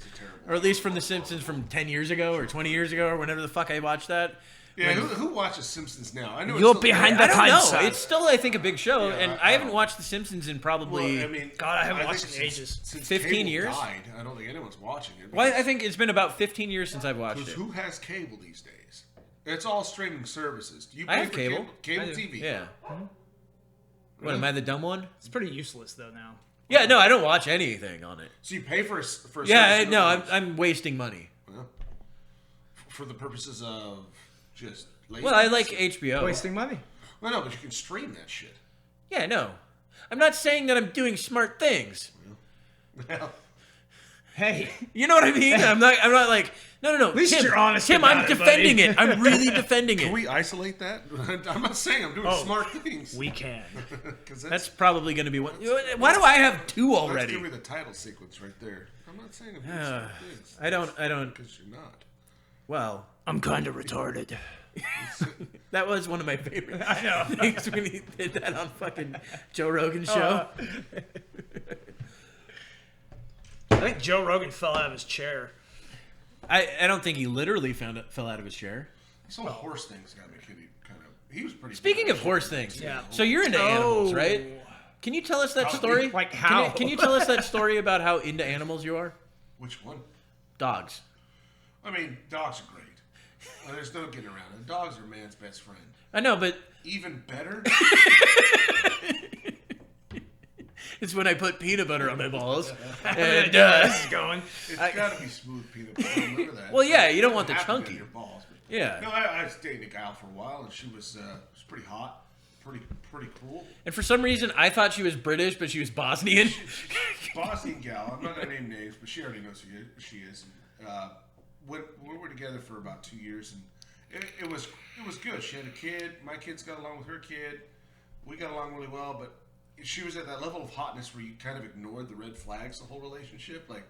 or at least from The Simpsons from 10 years ago or 20 years ago or whenever the fuck I watched that. yeah, who watches Simpsons now? I know You're it's still behind I the don't know. times, son. It's still, I think, a big show, Yeah, and I I haven't don't- watched The Simpsons in probably. Well, I mean, God, I haven't watched think it in ages. Since 15 cable years? died, I don't think anyone's watching it. Well, I think it's been about 15 years since I've watched Because it. who has cable these days? It's all streaming services. Do you I pay have for cable. Cable I do. TV. Yeah. What, am I the dumb one? It's pretty useless though now. Yeah, no, I don't watch anything on it. So you pay for a service Yeah, that no, doesn't- I'm wasting money. Well, for the purposes of just laziness. Well, I like HBO. Wasting money. Well, no, but you can stream that shit. Yeah, no. I'm not saying that I'm doing smart things. Well, Hey, You know what I mean? I'm not like, no. At least Tim, you're honest Tim, about I'm it, defending buddy. it. I'm really defending can it. we isolate that? I'm not saying I'm doing smart things. we can. 'Cause That's probably going to be one. Why do I have two that's already? gonna be the title sequence right there. I'm not saying I'm doing smart things. I don't. Because you're not. Well, I'm kind of retarded. that was one of my favorite I know. things when he did that on fucking Joe Rogan's show. I think Joe Rogan fell out of his chair. I don't think he literally fell out of his chair. Some horse things got me kind of. He was pretty. Speaking good. of horse things, Yeah. so you're into animals, right? Can you tell us that story? Like Can how? you, can you tell us that story about how into animals you are? Which one? Dogs. I mean, dogs are great. There's no getting around it. Dogs are man's best friend. I know, but Even better. it's when I put peanut butter on my balls. And, And, this is going. It's got to be smooth peanut butter. Remember that. well, yeah, you don't want the Have to be on chunky. your balls, but- Yeah. No, I was dating a gal for a while, and she was pretty hot, pretty cool. And for some reason, I thought she was British, but she was Bosnian. Bosnian gal. I'm not gonna name names, but she already knows who she is. We were together for about 2 years, and it was good. She had a kid. My kids got along with her kid. We got along really well, but she was at that level of hotness where you kind of ignored the red flags the whole relationship. Like,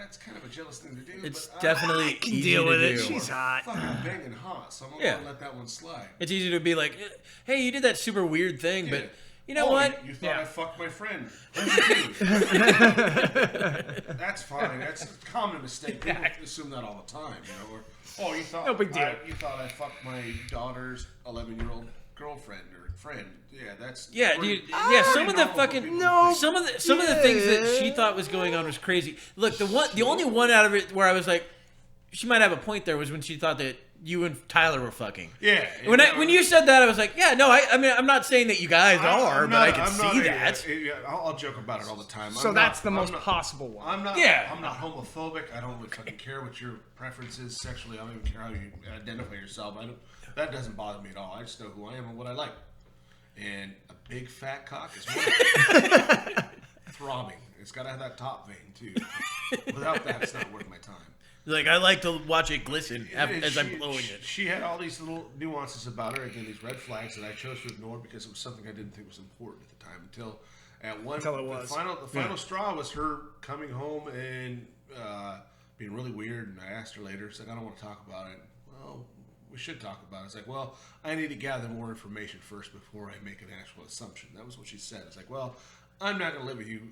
it's kind of a jealous thing to do. It's but definitely Can easy deal to with do. it. She's hot. fucking banging hot, so I'm not Yeah. gonna let that one slide. It's easy to be like, hey, you did that super weird thing, Yeah. but you know Oh, what? You thought Yeah. I fucked my friend. That's fine. That's a common mistake. People assume that all the time, you know. Or, oh, you thought No big deal. you thought I fucked my daughter's 11-year-old girlfriend or friend. Yeah, that's Yeah, pretty- dude. Yeah, some pretty of the normal for fucking people to No. think. some of the things that she thought was going on was crazy. Look, the only one out of it where I was like, she might have a point there was when she thought that you and Tyler were fucking. Yeah. When you said that, I was like, yeah, no, I mean, I'm not saying that you guys are, but I can see that. I'll joke about it all the time. So that's the most possible one. I'm not. Yeah. I'm not homophobic. I don't really fucking care what your preference is sexually. I don't even care how you identify yourself. That doesn't bother me at all. I just know who I am and what I like. And a big fat cock is one. Throbbing. It's got to have that top vein too. Without that, it's not worth my time. Like, I like to watch it glisten And as I'm blowing it. She had all these little nuances about her. Again, these red flags that I chose to ignore because it was something I didn't think was important at the time. Until it was. The final straw was her coming home and being really weird. And I asked her later. She's like, I don't want to talk about it. Well, we should talk about it. It's like, well, I need to gather more information first before I make an actual assumption. That was what she said. It's like, well, I'm not going to live with you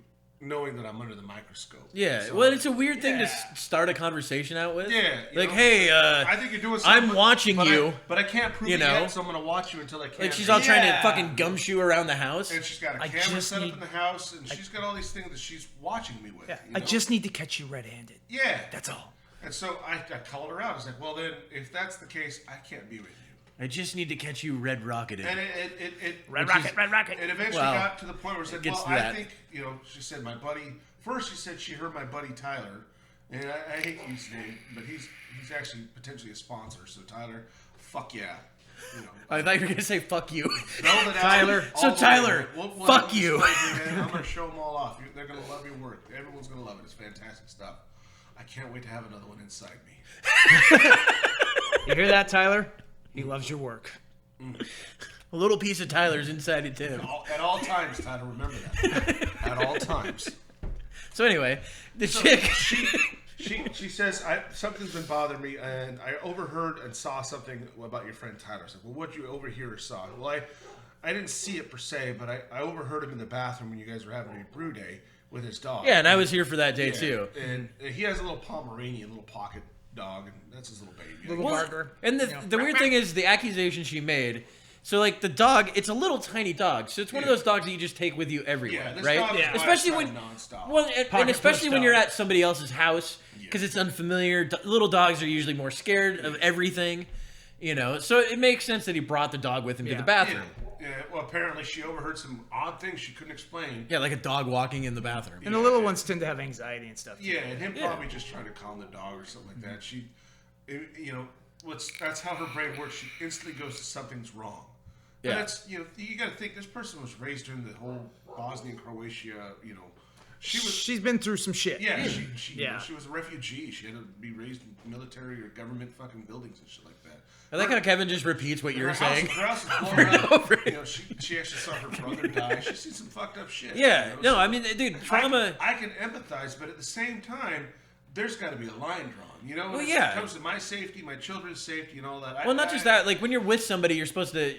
knowing that I'm under the microscope. Yeah, So, well, it's a weird thing to start a conversation out with. Yeah. Like, hey, I think you're doing something. I'm watching you. But I can't prove it yet, so I'm going to watch you until I can. Like, she's all trying to fucking gumshoe around the house. And she's got a camera set up in the house, and she's got all these things that she's watching me with. Yeah. You know? I just need to catch you red-handed. Yeah. That's all. And so I called her out. I was like, well, then, if that's the case, I can't be with you. I just need to catch you red rocketed. And Red rocket. It eventually got to the point where it's like, well, I think, she said my buddy. First, she said she heard my buddy Tyler, and I hate to use his name, but he's actually potentially a sponsor. So Tyler, fuck yeah. I thought you were gonna say fuck you. Tyler. So Tyler, fuck you. I'm gonna show them all off. They're gonna love your work. Everyone's gonna love it. It's fantastic stuff. I can't wait to have another one inside me. You hear that, Tyler? He loves your work. A little piece of Tyler's inside of Tim. At all times, Tyler, remember that. At all times. So anyway, chick... She says, something's been bothering me, and I overheard and saw something about your friend Tyler. I said, well, what'd you overhear or saw? Well, I didn't see it per se, but I overheard him in the bathroom when you guys were having a brew day with his dog. Yeah, and I was here for that day, too. And he has a little Pomeranian, little pocket dog, and that's his little baby. Little barker. And the weird thing is the accusation she made. So, like, the dog, it's a little tiny dog. So it's one of those dogs that you just take with you everywhere, this right? dog is Especially when, nonstop. well, and especially when you're dog. at somebody else's house because it's unfamiliar. Little dogs are usually more scared of everything, So it makes sense that he brought the dog with him to the bathroom. Yeah, well, apparently she overheard some odd things she couldn't explain. Yeah, like a dog walking in the bathroom. And the little ones tend to have anxiety and stuff. Yeah, and him probably just trying to calm the dog or something like that. She, that's how her brain works. She instantly goes to something's wrong. Yeah. But that's, you got to think, this person was raised during the whole Bosnia and Croatia, She's been through some shit. Yeah, she was a refugee. She had to be raised in military or government fucking buildings and shit like that. I like how Kevin just repeats what you're saying. Her house is blown up. She actually saw her brother die. She's seen some fucked up shit. Yeah, no, I mean, dude, trauma. I can empathize, but at the same time, there's got to be a line drawn. When it comes to my safety, my children's safety, and all that. Well, not just that. Like when you're with somebody, you're supposed to,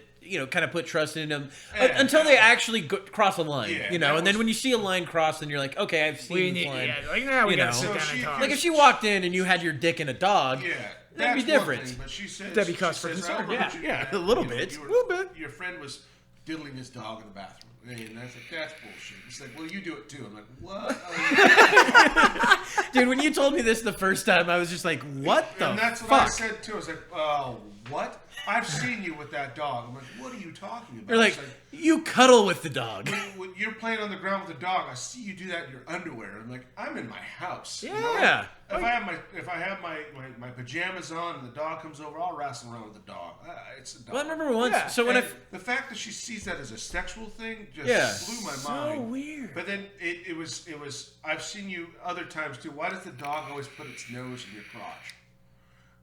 kind of put trust in them until they actually cross a line. And then when you see a line crossed, then you're like, okay, I've seen this line. We gotta sit down and talk. Like if she walked in and you had your dick in a dog, that'd be different. Thing, but she said that'd be cause for concern. A little bit. Your friend was diddling his dog in the bathroom. And I was like, that's bullshit. It's like, well, you do it too. I'm like, what? Dude, when you told me this the first time, I was just like, what the fuck? And that's what I said too. I was like, oh, what? I've seen you with that dog. I'm like, what are you talking about? You're like, you cuddle with the dog. When you're playing on the ground with the dog, I see you do that in your underwear. I'm like, I'm in my house. Yeah. If I have my pajamas on and the dog comes over, I'll wrestle around with the dog. It's a dog. Well, I remember once. Yeah. So when the fact that she sees that as a sexual thing just blew my mind. So weird. But then it was. I've seen you other times too. Why does the dog always put its nose in your crotch?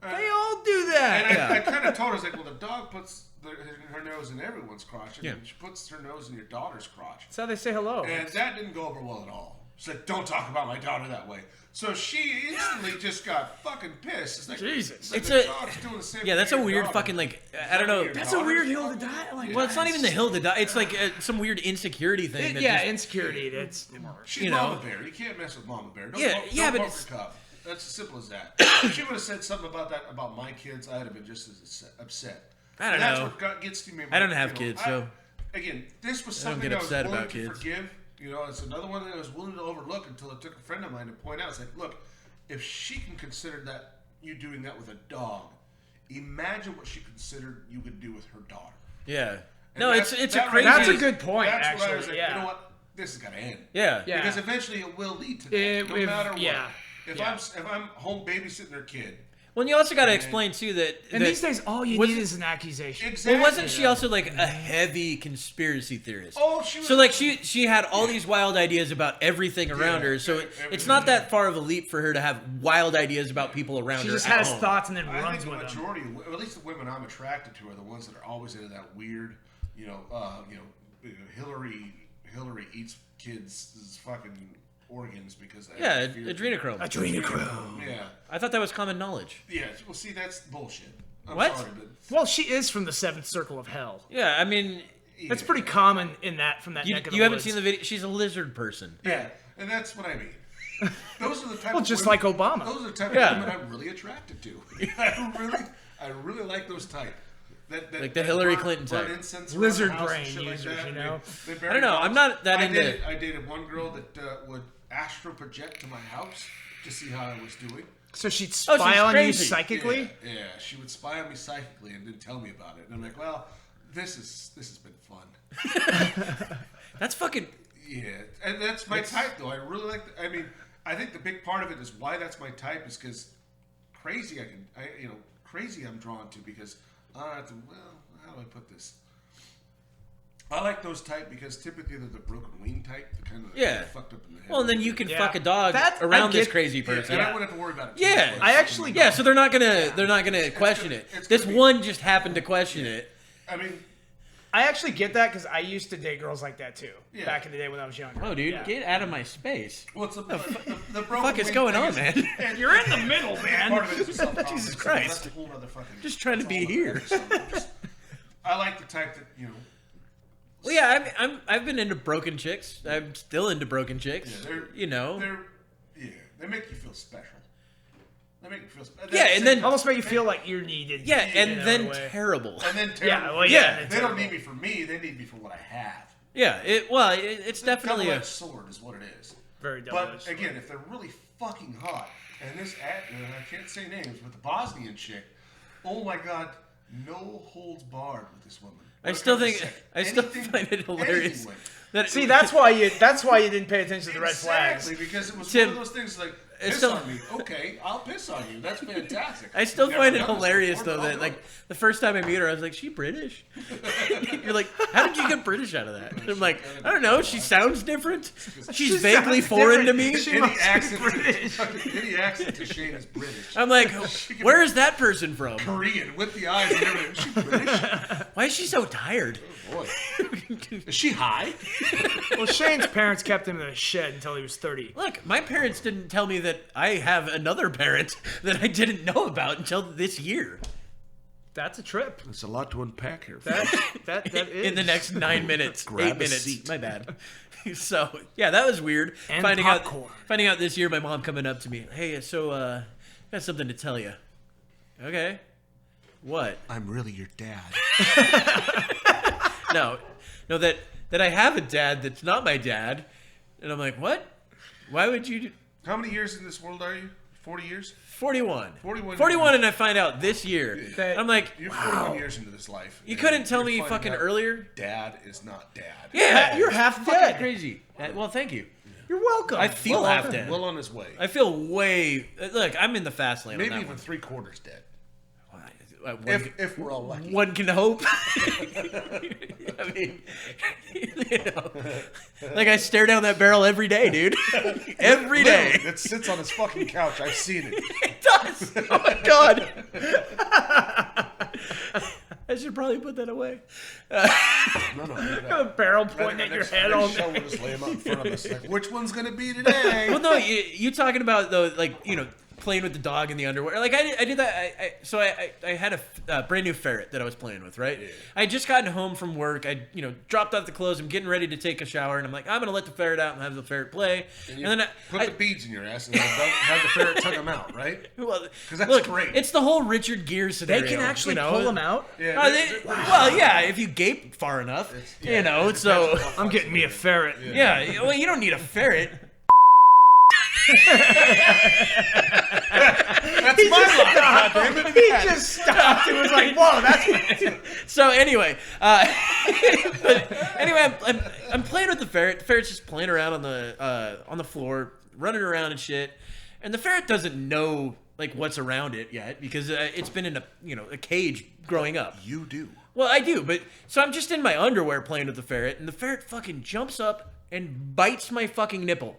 They all do that. And I kind of told her, I was like, well, the dog puts her nose in everyone's crotch, and she puts her nose in your daughter's crotch. That's how they say hello. And that didn't go over well at all. She's like, don't talk about my daughter that way. So she instantly just got fucking pissed. It's like, Jesus. It's the dog's doing the same thing that's a to your weird daughter. fucking, I don't know. That's a weird hill to die. Like, well, it's not even the hill to die. It's like some weird insecurity thing. Insecurity. That's She's Mama Bear. You can't mess with Mama Bear. Don't but bump her cup. That's as simple as that. If she would have said something about that about my kids, I'd have been just as upset. I don't know. That's what gets to me. I don't have kids, so again, this was something I was willing to forgive. It's another one that I was willing to overlook until it took a friend of mine to point out. It's like, look, if she can consider that you doing that with a dog, imagine what she considered you would do with her daughter. Yeah. And no, it's a crazy. That's a good point. That's actually, what I was like, you know what? This has got to end. Yeah. Because eventually it will lead to that, no matter what. Yeah. If I'm home babysitting her kid. Well, you also got to explain too that. And these days, all you need is an accusation. Exactly. Well, wasn't she also like a heavy conspiracy theorist? Oh, she was. So like she had all these wild ideas about everything around her. So it's not that far of a leap for her to have wild ideas about people around her. She just has thoughts and then runs with them. The majority, or at least the women I'm attracted to, are the ones that are always into that weird, Hillary eats kids' fucking organs because adrenochrome. Yeah. I thought that was common knowledge. Yeah. Well, see, that's bullshit. I'm what? sorry, but well, she is from the seventh circle of hell. Yeah, I mean, That's pretty common in that from that neck of the You haven't woods. seen the video. She's a lizard person. Yeah, and that's what I mean. Those are the type Well, of just women, like Obama. Those are the type Yeah. of women I'm really attracted to. I really like those type. That Like the Hillary Clinton type. Lizard brain users, you know? I don't know. I'm not that into. I dated one girl that would astral project to my house to see how I was doing. So she'd she's spy on you crazy. psychically? Yeah, she would spy on me psychically and didn't tell me about it. And I'm like, well, this has been fun. That's fucking. Yeah, and that's my type, though. I really like. I think the big part of it is why that's my type is because crazy. Crazy. I'm drawn to because how do I put this? I like those type because typically they're the broken wing type, the kind of fucked up in the head. Well, and then you can fuck a dog That- around I this get- crazy person. and I wouldn't have to worry about it. Yeah, I actually- Yeah, so they're not gonna question it. it's This gonna be- one just happened to question it. I mean, I actually get that because I used to date girls like that too. Yeah. Back in the day when I was younger. Oh, dude, Yeah. get out of my space. what's the broken Fuck is wing going thing on, is- man? and You're in the middle, man. part of it is self-confidence. Jesus So Christ. that's a whole other fucking- Just trying to that's be all here. other stuff. I like the type that Well, yeah, I've been into broken chicks. I'm still into broken chicks. Yeah, they make you feel special. They make you feel special. Yeah, and then Almost make you feel like you're needed. yeah, in and a then way. terrible. And then Yeah, terrible. well, Yeah. They don't need me for me. They need me for what I have. Yeah, it's definitely a. double-edged sword is what it is. Very But double-edged. again, if they're really fucking hot, and I can't say names, but the Bosnian chick, oh my god, no holds barred with this woman. I When it still comes to think sex. I still Anything- find it hilarious. anything went. That See, that's why you didn't pay attention to the red flags. Exactly, because it was Tim, one of those things like, it's piss still- on me. Okay, I'll piss on you. That's fantastic. I still Never find it done this hilarious before, though but that I'll like do it. the first time I meet her, I was like, "She British?" You're like, "How did you get British out of that?" And I'm like, "I don't know. She sounds different. She's vaguely sounds foreign to different. me." She Any must be accent, British. any accent to Shane is British. I'm like, "Where is that person from? Korean with the eyes and everything. Is she British? Why is she so tired?" Boy, is she high? Well, Shane's parents kept him in a shed until he was 30. Look, my parents didn't tell me that I have another parent that I didn't know about until this year. That's a trip. It's a lot to unpack here. That is. In the next 9 minutes, Grab 8 a minutes. seat. My bad. So yeah, that was weird. And finding popcorn. out this year, my mom coming up to me, "Hey, so I got something to tell you." Okay. What? I'm really your dad. No, that I have a dad that's not my dad, and I'm like, what? Why would you? How many years in this world are you? 40 years? 41. 41 41, and I find out this year. That- I'm like, You're 41 years into this life. you and couldn't tell you're me finding fucking out earlier? Dad is not dad. Yeah, You're half fucking dead. crazy. Well, thank you. You're welcome. I feel Well half on, dead. well on his way. I feel way. Look, I'm in the fast lane. Maybe on that even one. 3/4 dead. One, If we're all lucky. one can hope. I mean, you know, like I stare down that barrel every day, dude. Every day. Literally, it sits on his fucking couch. I've seen it. It does. Oh my god. I should probably put that away. No. a barrel pointing at your head all show, day. we'll just lay him out in front of us. Like, which one's gonna be today? Well, no, you talking about though, like playing with the dog in the underwear. Like I did that. I had a brand new ferret that I was playing with. Right. Yeah. I had just gotten home from work. I dropped off the clothes. I'm getting ready to take a shower, and I'm like, I'm gonna let the ferret out and have the ferret play. And then Put the beads in your ass and have the ferret tug them out, right? well, 'Cause that's look, great. it's the whole Richard Gere scenario. They can actually you know? pull them out. Yeah. Well, yeah, if you gape far enough, So I'm getting me a ferret. yeah, well, you don't need a ferret. That's my line. He just stopped and was like, "Whoa, that's." So anyway, I'm playing with the ferret. The ferret's just playing around on the floor, running around and shit. And the ferret doesn't know like what's around it yet because it's been in a cage growing up. You do. Well, I do, but so I'm just in my underwear playing with the ferret, and the ferret fucking jumps up and bites my fucking nipple,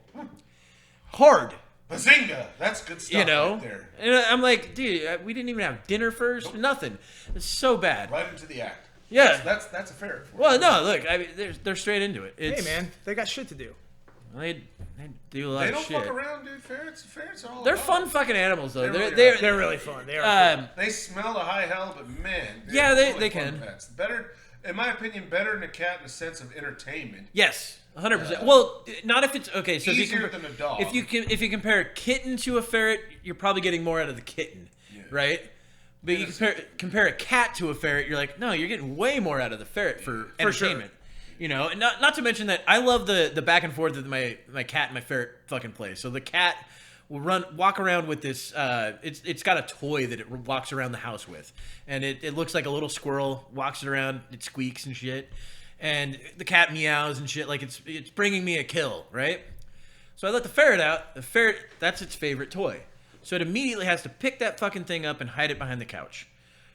hard. Bazinga! That's good stuff right there. And I'm like, dude, we didn't even have dinner first. Nothing. It's so bad. Right into the act. Yeah. That's a ferret for Well, you. no, look, I mean, they're straight into it. Hey, It's, man, they got shit to do. They do a lot They of don't shit. fuck around, dude. Ferrets are all They're about fun it. fucking animals, though. They really They're are. They're really fun. They are. They smell to high hell, but man. Yeah, they're they really fun can. Pets. Better. in my opinion, better than a cat in the sense of entertainment. Yes. 100%. Well, not if it's okay. So easier if you than a dog. If you compare a kitten to a ferret, you're probably getting more out of the kitten, right? But you compare a cat to a ferret, you're like, no, you're getting way more out of the ferret for entertainment. Sure. You know, and not to mention that I love the back and forth that my cat and my ferret fucking play. So the cat will walk around with this. It's got a toy that it walks around the house with, and it looks like a little squirrel. Walks it around, it squeaks and shit. And the cat meows and shit like it's bringing me a kill, right? So I let the ferret out. The ferret, that's its favorite toy. So it immediately has to pick that fucking thing up and hide it behind the couch.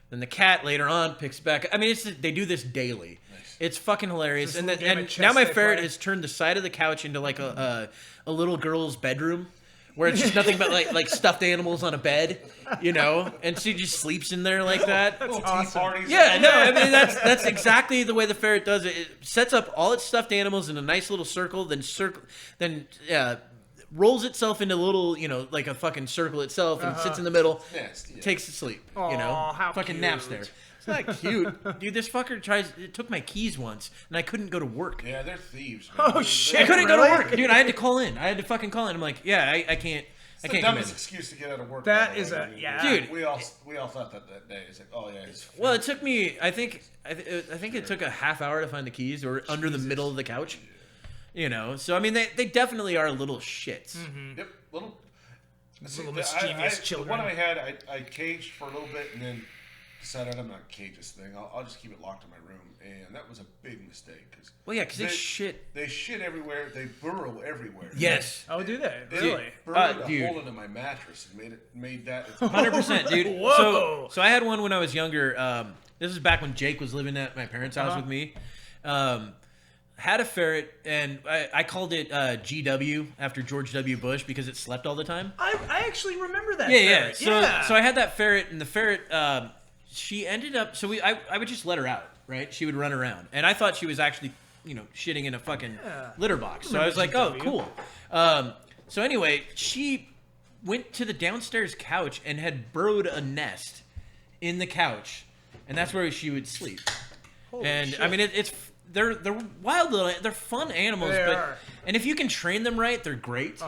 Then the cat later on picks back. I mean, they do this daily. Nice. It's fucking hilarious. And now my ferret has turned the side of the couch into like a little girl's bedroom. Where it's just nothing but like stuffed animals on a bed, you know, and she just sleeps in there like that. That's awesome. Yeah, no, I mean that's exactly the way the ferret does it. It sets up all its stuffed animals in a nice little circle, then rolls itself into a little, you know, like a fucking circle itself, and sits in the middle, takes a sleep, you know, fucking naps there. It's not cute. Dude, this fucker it took my keys once, and I couldn't go to work. Yeah, they're thieves, man. Oh, shit. I couldn't go to work. Dude, I had to call in. I had to fucking call in. I'm like, yeah, I can't. It's the dumbest excuse to get out of work. That is dude. We all thought that day. It's like, oh yeah. Well, it took me. I think it took a half hour to find the keys, or under the middle of the couch. You know, so I mean, they definitely are little shits. Mm-hmm. Yep, little mischievous children. The one I had, I caged for a little bit, and then decided I'm not cage this thing. I'll just keep it locked in my room, and that was a big mistake. Because they shit. They shit everywhere. They burrow everywhere. Yes. Oh, do they? Really? Burrowed a hole into my mattress and made that 100%, dude. Whoa. So I had one when I was younger. This is back when Jake was living at my parents' house with me. Had a ferret, and I called it GW after George W. Bush because it slept all the time. I actually remember that. Yeah, ferret. yeah. So I had that ferret, and the ferret. She ended up. So I would just let her out, right? She would run around, and I thought she was actually, you know, shitting in a fucking litter box. So I was like, oh, cool. So anyway, she went to the downstairs couch and had burrowed a nest in the couch, and that's where she would sleep. Holy and shit. I mean, they're wild little, they're fun animals, and if you can train them right, they're great.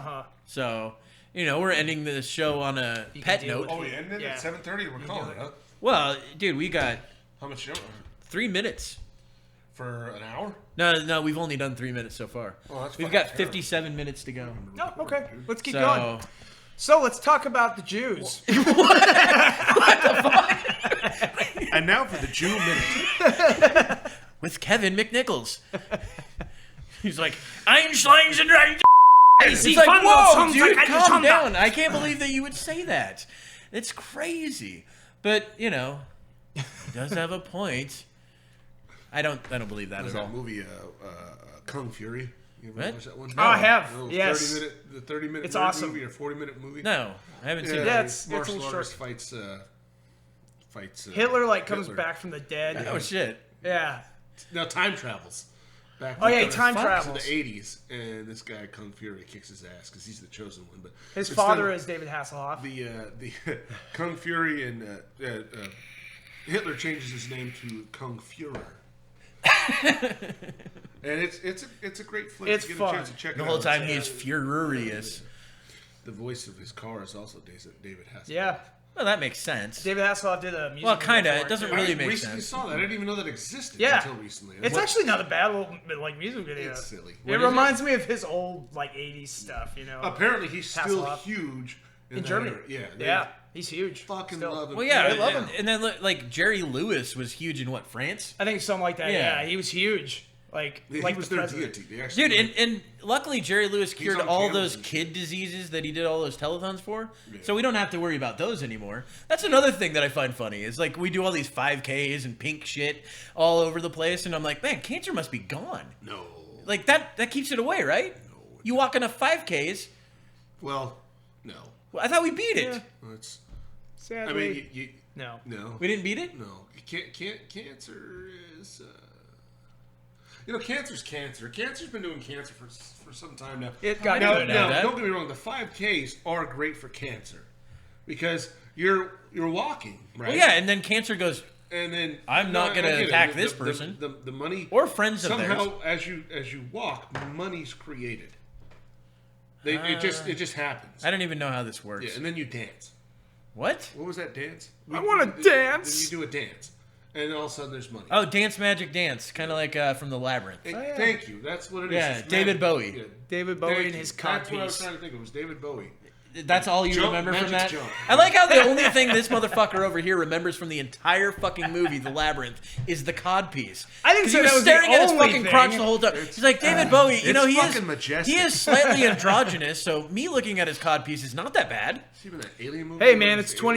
So, you know, we're ending the show on a pet note. Oh, we ended at 7:30. We're calling it, huh? Well, dude, we got how much? 3 minutes For an hour? No, we've only done 3 minutes so far. Oh, we've got 57 minutes to go. Oh, okay. Let's keep going. So let's talk about the Jews. What the fuck? And now for the Jew Minute. With Kevin McNichols. He's like, Einstein's and He's like, whoa, dude, calm down. I can't believe that you would say that. It's crazy. But, you know, he does have a point. I don't believe that at all. That movie, Kung Fury. You ever watch that one? No, I have. Yes. The 30-minute it's awesome. movie or 40-minute movie? No, I haven't seen it. Yeah, it's martial short. artist fights Hitler comes back from the dead. Oh shit. Yeah. Now time travels. Back time travels to the 80s, and this guy Kung Fury kicks his ass because he's the chosen one. But his father is David Hasselhoff. The Kung Fury and Hitler changes his name to Kung Führer. And it's a great flick. It's get fun. A chance to check the it whole out. time he is furious. The voice of his car is also David Hasselhoff. Yeah. Well, that makes sense. David Hasselhoff did a music. Well, kind of. video It doesn't for really I make recently sense. saw that. I didn't even know that existed Yeah. until recently. It's actually not a bad little music video. It's silly. It reminds me of his old 80s stuff, you know. Apparently, he's still Hasselhoff. huge in Germany. Area. Yeah, he's huge. Fucking Still. love him. Well, yeah, They love him. and then like Jerry Lewis was huge in France. I think something like that. Yeah. Yeah, he was huge. He Like was the their president. deity. They actually Dude, and luckily Jerry Lewis cured on all camera those and kid diseases that he did all those telethons for. So we don't have to worry about those anymore. That's another thing that I find funny is like we do all these 5Ks and pink shit all over the place, and I'm like, man, cancer must be gone. No. Like that keeps it away, right? No. You walk into 5Ks. Well, no. Well, I thought we beat it. Yeah. Well, it's. Sadly, I mean, you no. no. We didn't beat it? No. Cancer is. You know, cancer's cancer. Cancer's been doing cancer for some time now. It got know good. that. Now, don't get me wrong. The 5Ks are great for cancer because you're walking, right? Well, yeah, and then cancer goes, And then I'm not going to attack this person. The money or friends of theirs. Somehow, as you walk, money's created. It just happens. I don't even know how this works. Yeah, and then you dance. What? What was that dance? I want to dance. Then you do a dance, and all of a sudden there's money. Oh, Dance Magic Dance, kind of like from the Labyrinth. Thank you. That's what it is. Yeah, It's David Bowie. Yeah. David Bowie and his codpiece. That's what I was trying to think of. It was David Bowie. That's all you remember from that? Jump. I like how the only thing this motherfucker over here remembers from the entire fucking movie, The Labyrinth, is the codpiece. I didn't say he was that was staring the at his only fucking thing. crotch the whole time. He's like, David Bowie, you know, he majestic. is slightly androgynous, so me looking at his codpiece is not that bad. See, that alien movie? Hey man, it's 2020.